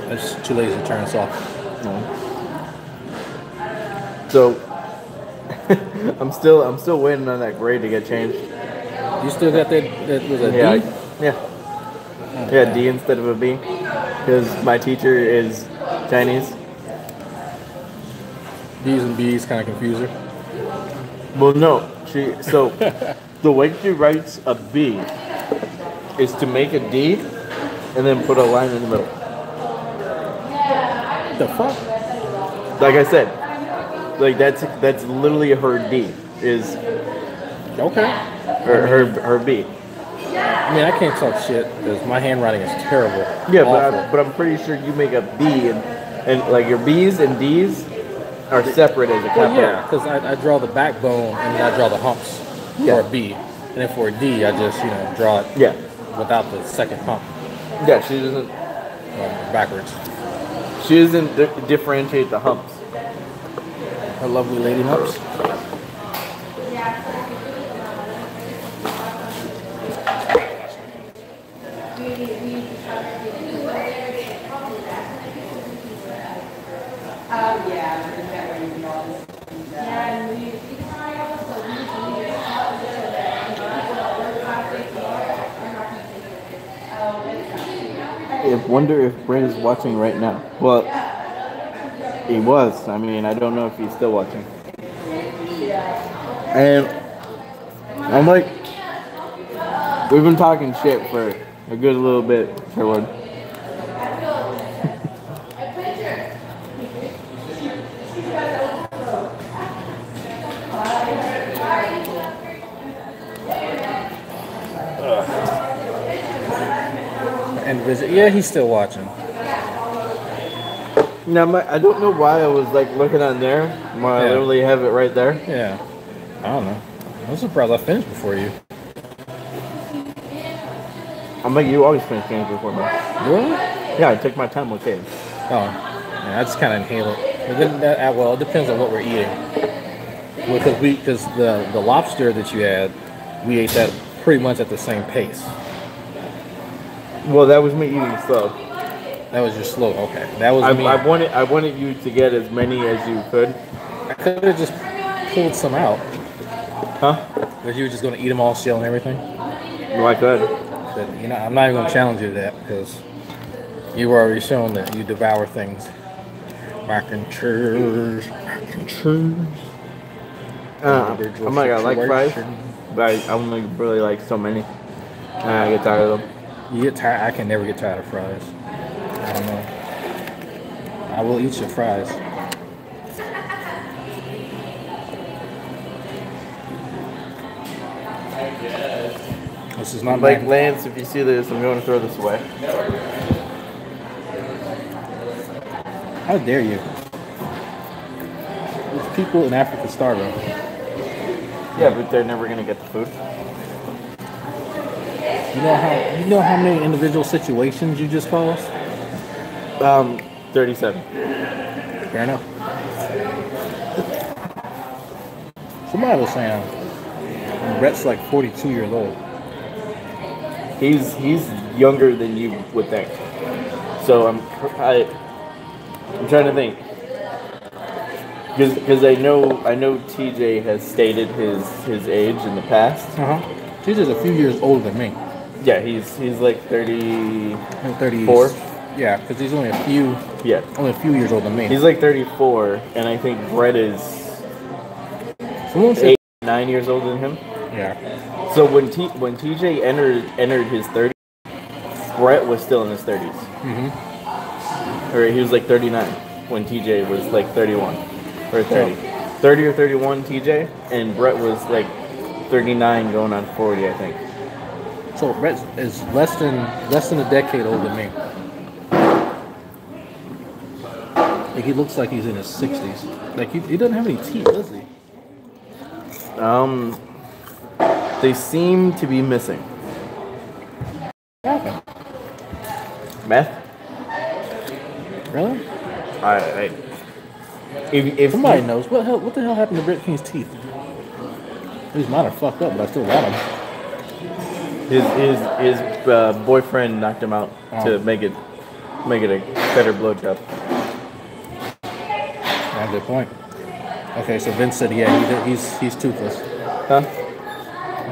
I'm just too lazy to turn this off. No. So I'm still waiting on that grade to get changed. You still got that was a D? Yeah. Oh, Yeah, D instead of a B. Because my teacher is Chinese. D's and B's kind of confuse her. Well, no. So the way she writes a B is to make a D and then put a line in the middle. The fuck? Like I said, like that's literally her D is Okay. her B. I mean, I can't talk shit because my handwriting is terrible. Yeah, Awful. but I'm pretty sure you make a B and like your B's and D's are separate as a capital. Well, yeah, because I draw the backbone and then I draw the humps for a B. And then for a D, I just, draw it without the second hump. Yeah, she doesn't. Backwards. She doesn't differentiate the humps. Her lovely lady humps. I wonder if Brent is watching right now. Well, he was. I mean, I don't know if he's still watching. And I'm like, we've been talking shit for a good little bit, Sherwood. And visit. Yeah, he's still watching. Now, I don't know why I was like looking on there when I literally have it right there. Yeah. I don't know. I'm surprised I finished before you. I'm like, you always finish games before me. Really? Yeah, I take my time with games. Oh. Yeah, I just kind of inhale it. But then well, it depends on what we're eating. Because the lobster that you had, we ate that pretty much at the same pace. Well, that was me eating slow. That was your slow. Okay, that was me. I wanted you to get as many as you could. I could have just pulled some out. Huh? But you were just going to eat them all, shell and everything. Well, I could. But, I'm not even going to challenge you to that because you've already shown that you devour things. Mac and cheese. Oh my god, I like fries, but I only really like so many. And I get tired of them. You get tired? I can never get tired of fries. I don't know. I will eat your fries. This is not like Lance. If you see this, I'm going to throw this away. How dare you? There's people in Africa starving. Yeah, but they're never gonna get the food. You know how many individual situations you just caused? 37. Fair enough. Somebody was saying Brett's like 42 years old. He's younger than you would think. So I'm trying to think. Because I know TJ has stated his age in the past. TJ's a few years older than me. Yeah, he's like 34. Yeah, because he's only a few years older than me. He's like 34, and I think Brett is 9 years older than him. Yeah. So when TJ entered his 30s, Brett was still in his 30s. Mm-hmm. Or he was like 39 when TJ was like 31 or 30. 30 or 31 TJ, and Brett was like 39 going on 40, I think. So Brett is less than a decade older than me. Like he looks like he's in his 60s. Like he doesn't have any teeth, does he? They seem to be missing. Okay. Meth? Really? If Somebody knows what the hell happened to Brett Keene's teeth. These mine are fucked up, but I still got them. his boyfriend knocked him out to make it a better blowjob. Yeah, good point. Okay, so Vince said, yeah, he's toothless. Huh?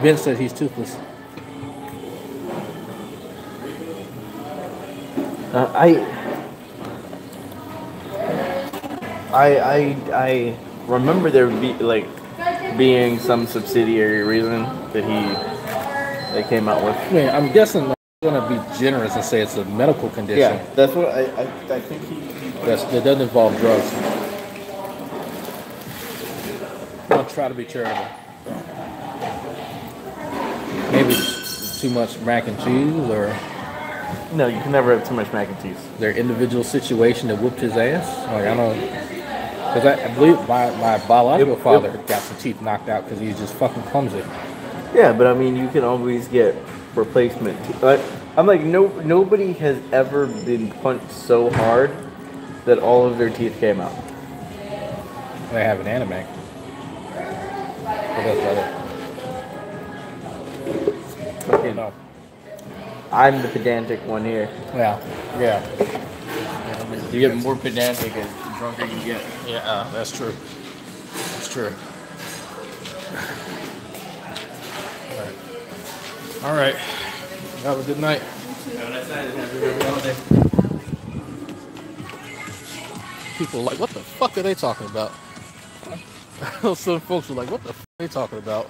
Vince said he's toothless. I remember there being some subsidiary reason that they came out with. I mean, I'm guessing I'm gonna be generous and say it's a medical condition. Yeah, that's what I think That doesn't involve drugs. Don't try to be charitable. Maybe it's too much mac and cheese, or No, you can never have too much mac and cheese. their individual situation that whooped his ass. Like, I don't, because I believe my biological father got some teeth knocked out because he's just fucking clumsy. Yeah, but I mean, you can always get replacement teeth. I'm like, nobody has ever been punched so hard that all of their teeth came out. They have an anime. But that's Okay, no. I'm the pedantic one here. Yeah. You get more pedantic as the drunker you get. Yeah, that's true. That's true. All right. Have a good night. People are like, what the fuck are they talking about? Some folks were like, what the fuck are they talking about?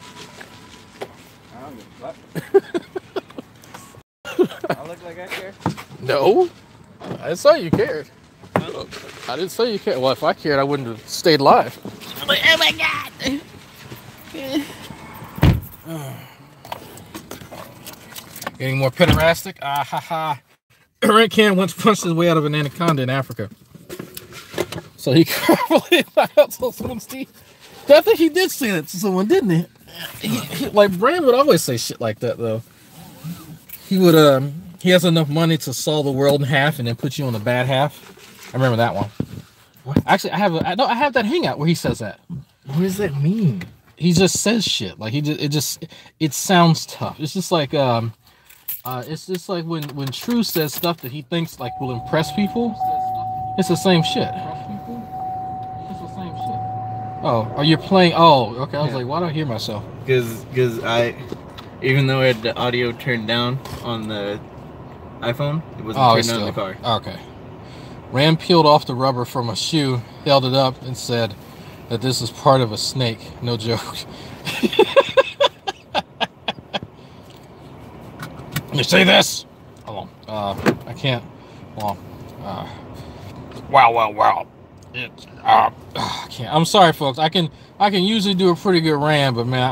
I look like I care? No. I didn't say you cared. I didn't say you cared. Well, if I cared, I wouldn't have stayed live. I'm like, oh my god. Getting more pederastic? Ah ha ha. Rent Can once punched his way out of an anaconda in Africa. So he probably knocked out someone's teeth. I think he did say that to someone, didn't he? Like, Brand would always say shit like that, though. He would, he has enough money to saw the world in half and then put you on the bad half. I remember that one. What? Actually, I have that hangout where he says that. What does that mean? He just says shit. Like, it sounds tough. It's just like, it's just like when True says stuff that he thinks like will impress people. It's the same shit. It's the same shit. Oh, are you playing? Oh, okay. I was like, why do I hear myself? Because even though I had the audio turned down on the iPhone, it wasn't turned on in the car. Okay. Ram peeled off the rubber from a shoe, held it up, and said that this is part of a snake. No joke. You say this? Hold on. I can't. Hold on. Wow. I can't. I'm sorry, folks. I can usually do a pretty good Ram, but man,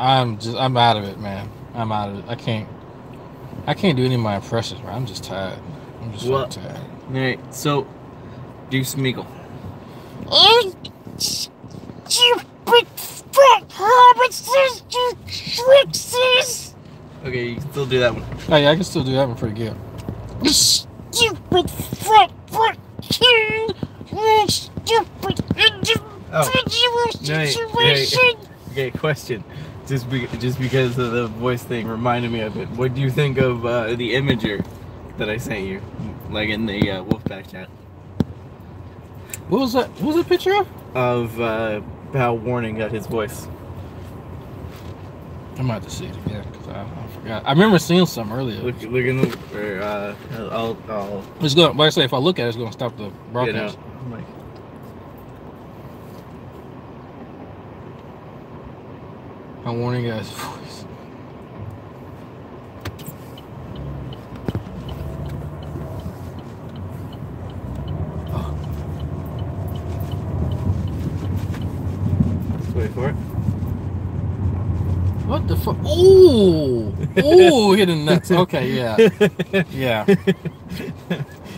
I'm out of it, man. I'm out of it. I can't do any of my impressions, man. I'm just tired. I'm just fucking tired. Alright, so do Smeagol. Okay, you can still do that one. Oh yeah, I can still do that one pretty good. Stupid fat king. Stupid individual situation. Okay, question. Just because of the voice thing reminded me of it. What do you think of the imager that I sent you, like in the Wolfpack chat? What was that? What was the picture of? Of how Warning got his voice. I might have to see it again because I forgot. I remember seeing some earlier. Look in the. I'll. It's going. Like I say, if I look at it, it's going to stop the broadcast. I'm like, I'm warning you guys. Voice. wait for it. What the fuck? Ooh! Ooh, hitting nuts. Okay, yeah. Yeah.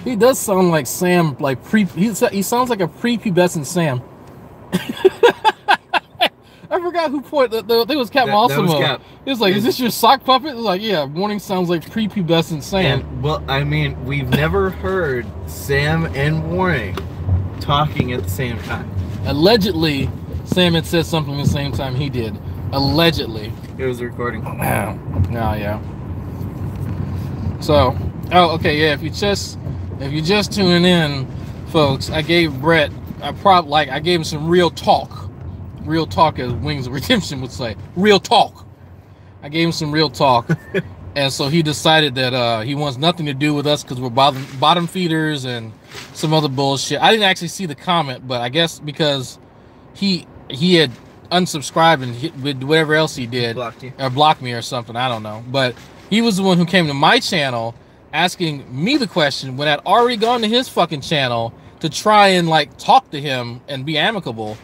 He does sound like Sam, like he sounds like a prepubescent Sam. I forgot who pointed. I think it was Cap Massimo. That was Cap. He was like, "Is this your sock puppet?" It was like, "Yeah." Warning sounds like prepubescent Sam. And, well, I mean, we've never heard Sam and Warning talking at the same time. Allegedly, Sam had said something at the same time he did. Allegedly. It was recording. Oh, yeah. So, okay, yeah. If you just tuning in, folks, I gave Brett I gave him some real talk, as Wings of Redemption would say, real talk. I gave him some real talk, and so he decided that he wants nothing to do with us because we're bottom feeders and some other bullshit. I didn't actually see the comment, but I guess because he had unsubscribed and with whatever else he did, blocked me or something. I don't know, but he was the one who came to my channel asking me the question when I'd already gone to his fucking channel to try and like talk to him and be amicable.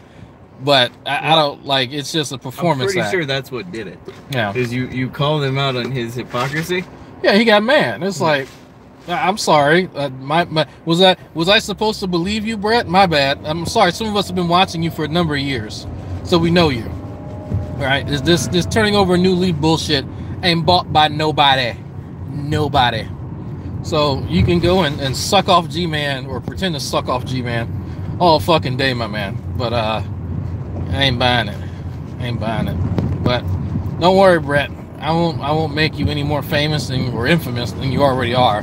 But I don't like, it's just a performance I'm pretty act. sure that's what did it. Yeah. Is you called him out on his hypocrisy? Yeah, he got mad. It's like, I'm sorry. Was I supposed to believe you, Brett? My bad. I'm sorry. Some of us have been watching you for a number of years, so we know you. All right. This turning over a new leaf bullshit ain't bought by nobody. Nobody. So you can go and suck off G-Man or pretend to suck off G-Man all fucking day, my man. But I ain't buying it. But don't worry, Brett. I won't make you any more famous or infamous than you already are.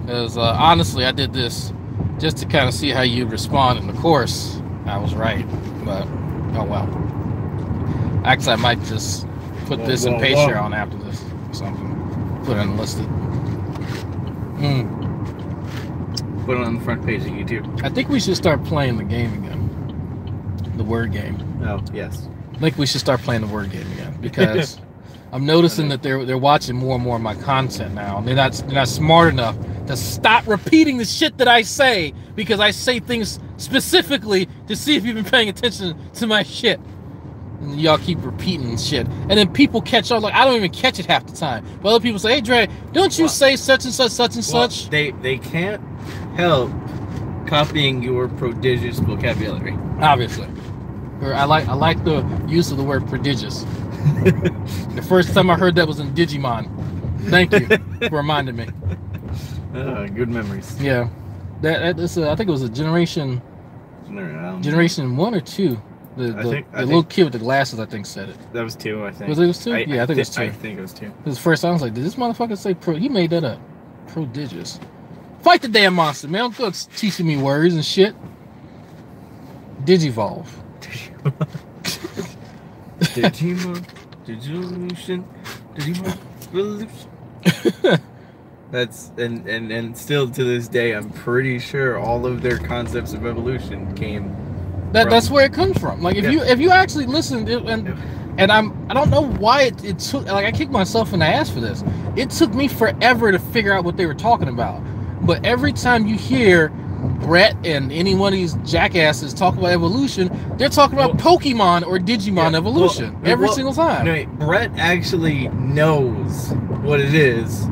Because honestly, I did this just to kind of see how you respond. And of course, I was right. But oh well. Actually, I might just put this in Patreon after this or something. Put it unlisted. Put it on the front page of YouTube. I think we should start playing the game again. The word game. Oh, yes. I think we should start playing the word game again because I'm noticing that they're watching more and more of my content now. They're not smart enough to stop repeating the shit that I say because I say things specifically to see if you've been paying attention to my shit. And y'all keep repeating shit, and then people catch on. Like I don't even catch it half the time. But other people say, "Hey, Dre, don't you say such and such, such and such?" They can't help copying your prodigious vocabulary. Obviously, or I like the use of the word prodigious. The first time I heard that was in Digimon. Thank you for reminding me. Good memories. Yeah, that's I think it was a generation 1 or 2. The little kid with the glasses, I think, said it. That was 2, I think. Was it 2? Yeah, I think it was 2. I think it was 2. His first time, I was like, did this motherfucker say pro? He made that up. Prodigious. Fight the damn monster, man. Don't go teaching me words and shit. Digivolve. Digimon. Digimon Revolution. That's and still to this day, I'm pretty sure all of their concepts of evolution came. That's where it comes from. Like if you actually listen and I don't know why it took, like I kicked myself in the ass for this. It took me forever to figure out what they were talking about. But every time you hear Brett and any one of these jackasses talk about evolution, they're talking about Pokemon or Digimon evolution every single time. No, Brett actually knows what it is.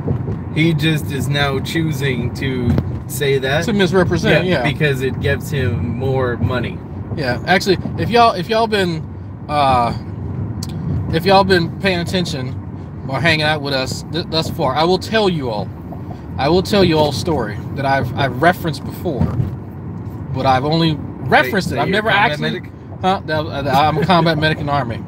He just is now choosing to say that to misrepresent, because it gives him more money. Yeah, actually, if y'all been paying attention or hanging out with us thus far, I will tell you all a story that I've referenced before, but I've only referenced it. I've never actually. I'm a combat medic in the Army.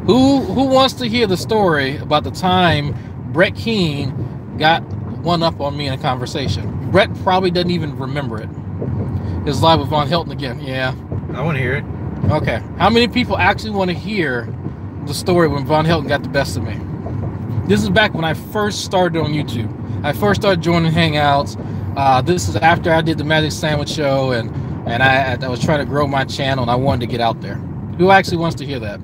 Who wants to hear the story about the time Brett Keane got one up on me in a conversation? Brett probably doesn't even remember it. It's live with Von Helton again. Yeah. I want to hear it. Okay. How many people actually want to hear the story when Von Helton got the best of me? This is back when I first started on YouTube. I first started joining Hangouts. This is after I did the Magic Sandwich Show, and I was trying to grow my channel, and I wanted to get out there. Who actually wants to hear that?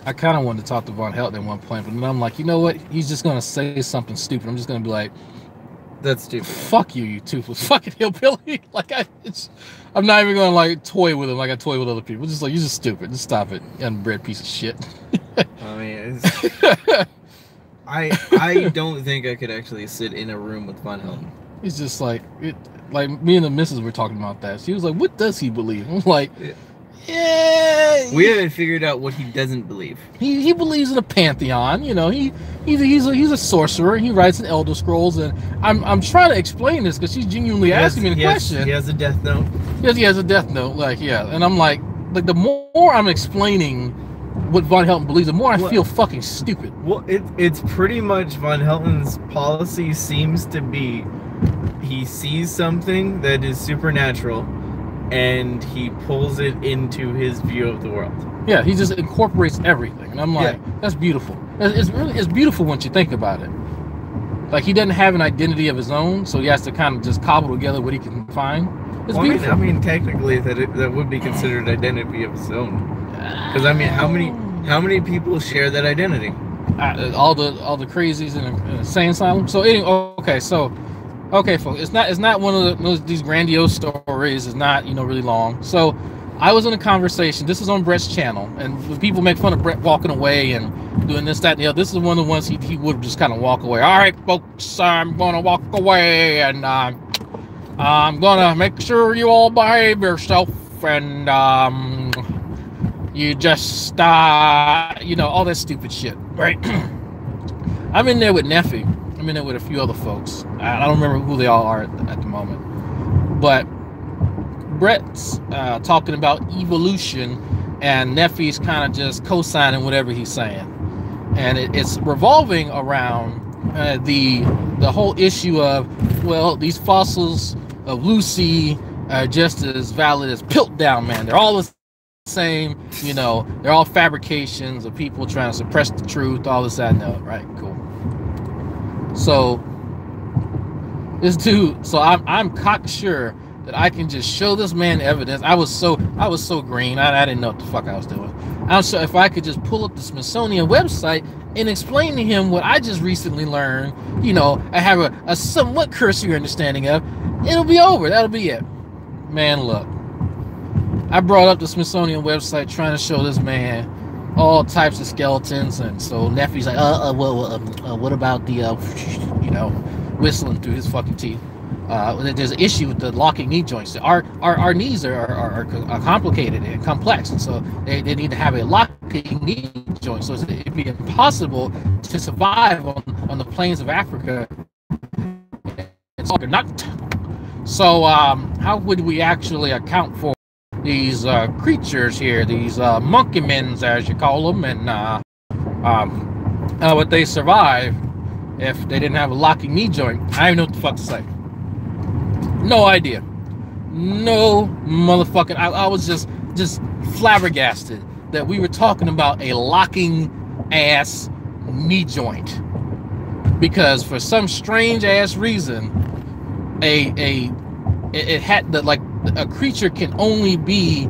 I kind of wanted to talk to Von Helton at one point, but then I'm like, you know what? He's just going to say something stupid. I'm just going to be like, that's stupid. Fuck you, you toothless fucking hillbilly. Like, I'm not even going to, like, toy with him like I toy with other people. Just like, you're just stupid. Just stop it, you unbred piece of shit. I mean, I don't think I could actually sit in a room with Von Helton. It's just like, like me and the missus were talking about that. She was like, what does he believe? I'm like, Yeah, We haven't figured out what he doesn't believe. he believes in a pantheon. You know, he's a sorcerer. He writes in Elder Scrolls, and I'm trying to explain this because she's genuinely asking me the question. He has a death note. Yes, he has a death note. Like, yeah, and I'm like the more I'm explaining what Von Helton believes, the more I feel fucking stupid. Well, it's pretty much Von Helton's policy seems to be he sees something that is supernatural and he pulls it into his view of the world. Yeah, he just incorporates everything, and I'm like, that's beautiful. It's beautiful once you think about it. Like, he doesn't have an identity of his own, so he has to kind of just cobble together what he can find. It's beautiful. I mean, technically, that would be considered identity of his own. Because I mean, how many people share that identity? All the crazies in an insane asylum. So anyway, okay, folks, it's not one of these grandiose stories. It's not really long. So I was in a conversation. This is on Brett's channel, and when people make fun of Brett walking away and doing this, that, and the other, this is one of the ones he would just kind of walk away. All right, folks, I'm gonna walk away, and I'm gonna make sure you all behave yourself, and you just all that stupid shit, right? I'm in there with Neffy. I'm in there with a few other folks. I don't remember who they all are at the moment, but Brett's talking about evolution, and Neffy's kind of just co-signing whatever he's saying, and it's revolving around the whole issue of, well, these fossils of Lucy are just as valid as Piltdown Man. They're all the same, they're all fabrications of people trying to suppress the truth, all this, that, and that. Right, cool. So this dude, so I'm cocksure that I can just show this man evidence. I was so green. I didn't know what the fuck I was doing. I'm sure if I could just pull up the Smithsonian website and explain to him what I just recently learned, I have a somewhat cursory understanding of, it'll be over. That'll be it. Man, look. I brought up the Smithsonian website trying to show this man all types of skeletons, and so Neffy's like, what about the, whistling through his fucking teeth. There's an issue with the locking knee joints. Our knees are complicated and complex, and so they need to have a locking knee joint. So it'd be impossible to survive on the plains of Africa. It's not. So how would we actually account for these creatures here, these monkey men, as you call them, and would they survive if they didn't have a locking knee joint? I don't know what the fuck to say. No idea. No motherfucking. I was just flabbergasted that we were talking about a locking ass knee joint, because for some strange ass reason, it had the, like, a creature can only be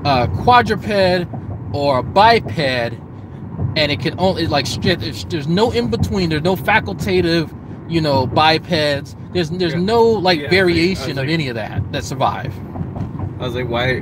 a quadruped or a biped, and it can only, like, there's no in between. There's no facultative, bipeds. There's no like variation of any of that survive. I was like, why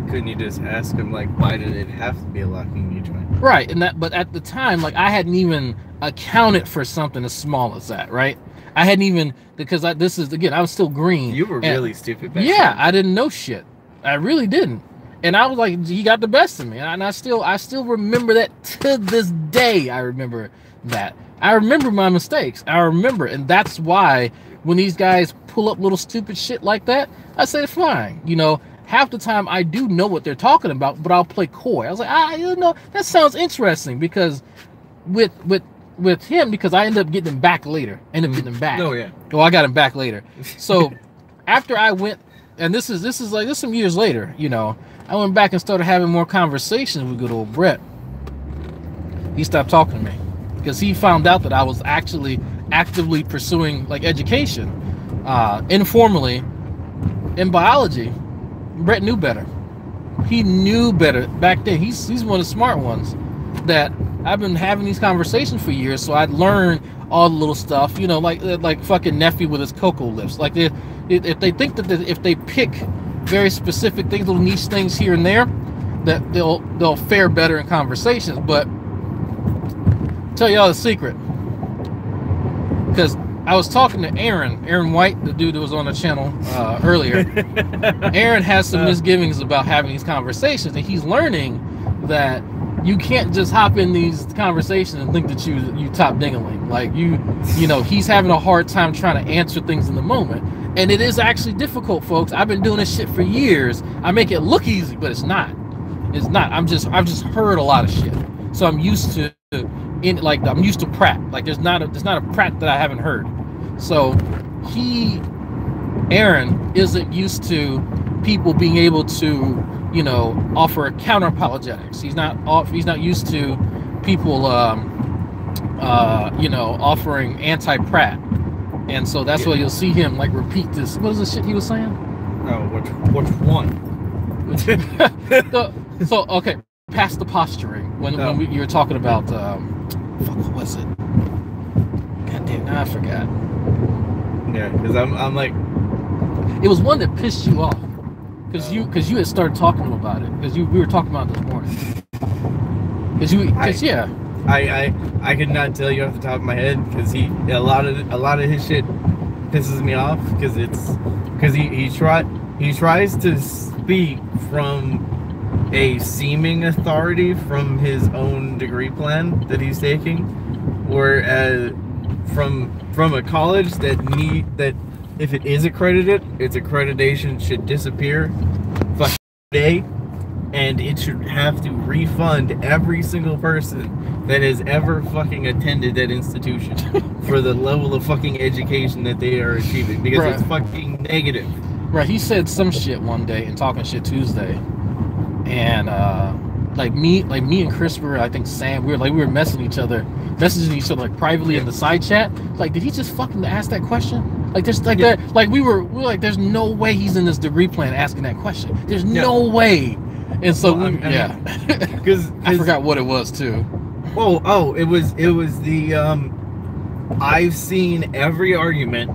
couldn't you just ask him, like, why did it have to be a locking knee joint? Right, but at the time, like, I hadn't even accounted for something as small as that, right? I hadn't even, because I was still green. You were really stupid back then. then. I didn't know shit. I really didn't. And I was like, he got the best of me. And I still remember that to this day. I remember that. I remember my mistakes. I remember. And that's why when these guys pull up little stupid shit like that, I say, fine. Half the time I do know what they're talking about, but I'll play coy. I was like, that sounds interesting, because with him, because I ended up getting him back later. Oh, yeah. Well, I got him back later. So after I went, and this is some years later, I went back and started having more conversations with good old Brett. He stopped talking to me because he found out that I was actually actively pursuing, like, education, informally, in biology. Brett knew better. He knew better back then. He's one of the smart ones that I've been having these conversations for years, so I'd learn all the little stuff, like fucking Neffy with his cocoa lips. Like, if they think that if they pick very specific things, little niche things here and there, that they'll fare better in conversations. But tell y'all the secret, because I was talking to Aaron White, the dude that was on the channel earlier. Aaron has some misgivings about having these conversations, and he's learning that you can't just hop in these conversations and think that you top dingling. Like you know, he's having a hard time trying to answer things in the moment, and it is actually difficult, folks. I've been doing this shit for years. I make it look easy, but it's not. It's not. I've just heard a lot of shit, so I'm used to I'm used to Pratt. Like there's not a Pratt that I haven't heard. So Aaron isn't used to people being able to, you know, offer counter apologetics. He's not used to people you know, offering anti-Pratt. And so that's why you'll see him like repeat this. What is the shit he was saying? Oh, which one? So okay, past the posturing. When you were talking about fuck, what was it? God damn, I forgot. Yeah, because I'm like, it was one that pissed you off because you had started talking to him about it because we were talking about it this morning. I could not tell you off the top of my head because a lot of his shit pisses me off because he tries to speak from a seeming authority from his own degree plan that he's taking, whereas from a college that if it is accredited, its accreditation should disappear fucking day, and it should have to refund every single person that has ever fucking attended that institution for the level of fucking education that they are achieving, because it's fucking negative. Right, he said some shit one day in Talking Shit Tuesday, and like me and Chris were, I think Sam, we were messaging each other like privately in the side chat. Like, did he just fucking ask that question? Like, there's like that, like we were like, there's no way he's in this degree plan asking that question. There's no way. And so because I forgot what it was too. It was the I've seen every argument.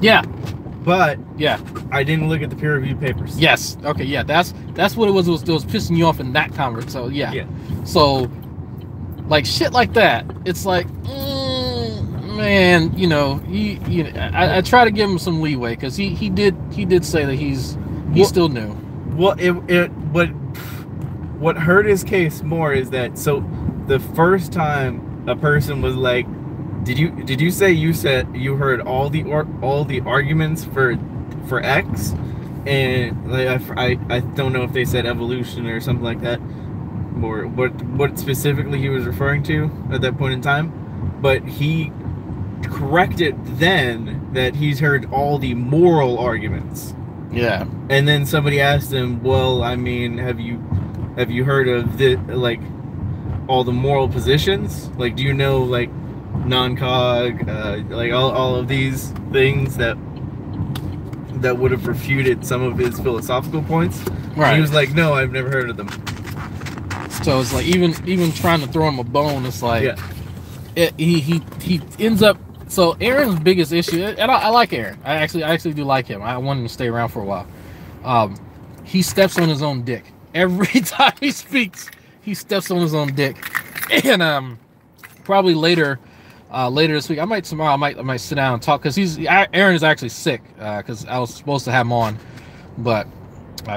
Yeah. But I didn't look at the peer-reviewed papers. Yes. Okay. Yeah. That's what it was. It was pissing you off in that conversation. So yeah. So like shit like that. It's like, man, you know, I try to give him some leeway because he did say that he's still new. Well, what hurt his case more is that the first time a person was like, Did you say you heard all the arguments for X, and like I don't know if they said evolution or something like that, or what specifically he was referring to at that point in time, but he corrected then that he's heard all the moral arguments. Yeah. And then somebody asked him, well, I mean, have you heard of the like all the moral positions? Like, do you know like non-cog, like all of these things that would have refuted some of his philosophical points? Right. And he was like, no, I've never heard of them. So it's like even trying to throw him a bone, it's like he ends up. So Aaron's biggest issue, and I like Aaron. I actually do like him. I want him to stay around for a while. He steps on his own dick every time he speaks. He steps on his own dick, and probably later this week, I might sit down and talk because Aaron is actually sick because I was supposed to have him on, but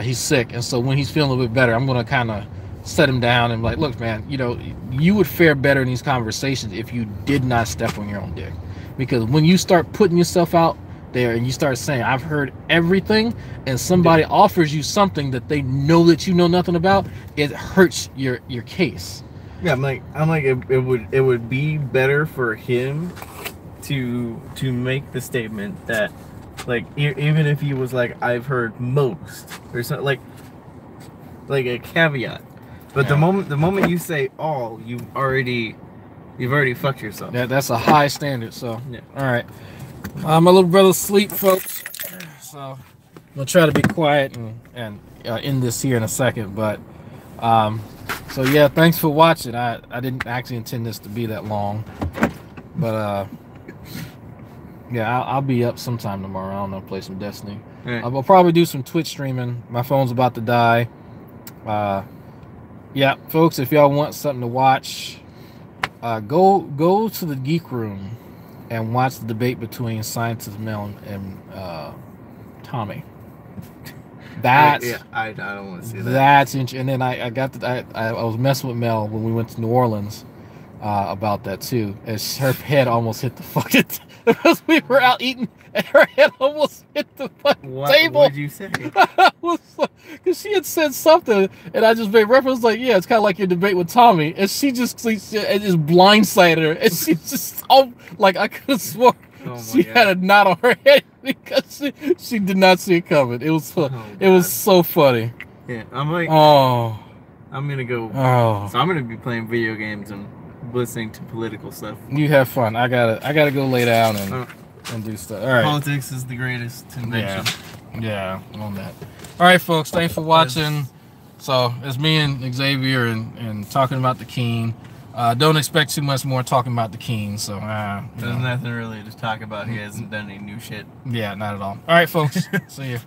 he's sick, and so when he's feeling a little bit better, I'm gonna kind of set him down and be like, look, man, you know, you would fare better in these conversations if you did not step on your own dick, because when you start putting yourself out there and you start saying I've heard everything, and somebody offers you something that they know that you know nothing about, it hurts your case. Yeah, I'm like it would be better for him to make the statement that, like, even if he was like, I've heard most or something, like a caveat. But the moment you say all, you've already fucked yourself. Yeah, that's a high standard. So all right, my little brother's asleep, folks. So I'm gonna try to be quiet and end this here in a second, but so yeah, thanks for watching. I didn't actually intend this to be that long, but yeah, I'll be up sometime tomorrow. I don't know, play some Destiny. Right. I'll probably do some Twitch streaming. My phone's about to die. Yeah, folks, if y'all want something to watch, go to the Geek Room and watch the debate between scientist Mel and Tommy. That's I don't want to see that. That's interesting. And then I was messing with Mel when we went to New Orleans about that too. And her head almost hit the fucking because we were out eating, and her head almost hit the fucking table. What did you say? Because she had said something, and I just made reference like, yeah, it's kind of like your debate with Tommy, and she just blindsided her, and she just like I could have sworn she had a knot on her head because she did not see it coming. It was it was so funny. Yeah, I'm like, I'm gonna go. So I'm gonna be playing video games and listening to political stuff. You have fun. I gotta go lay down and do stuff. All right. Politics is the greatest invention. Yeah, on that. All right, folks. Thanks for watching. So it's me and Xavier and talking about the Keane. Don't expect too much more talking about the Keane. So there's nothing really to talk about. He hasn't done any new shit. Yeah, not at all. All right, folks. See you.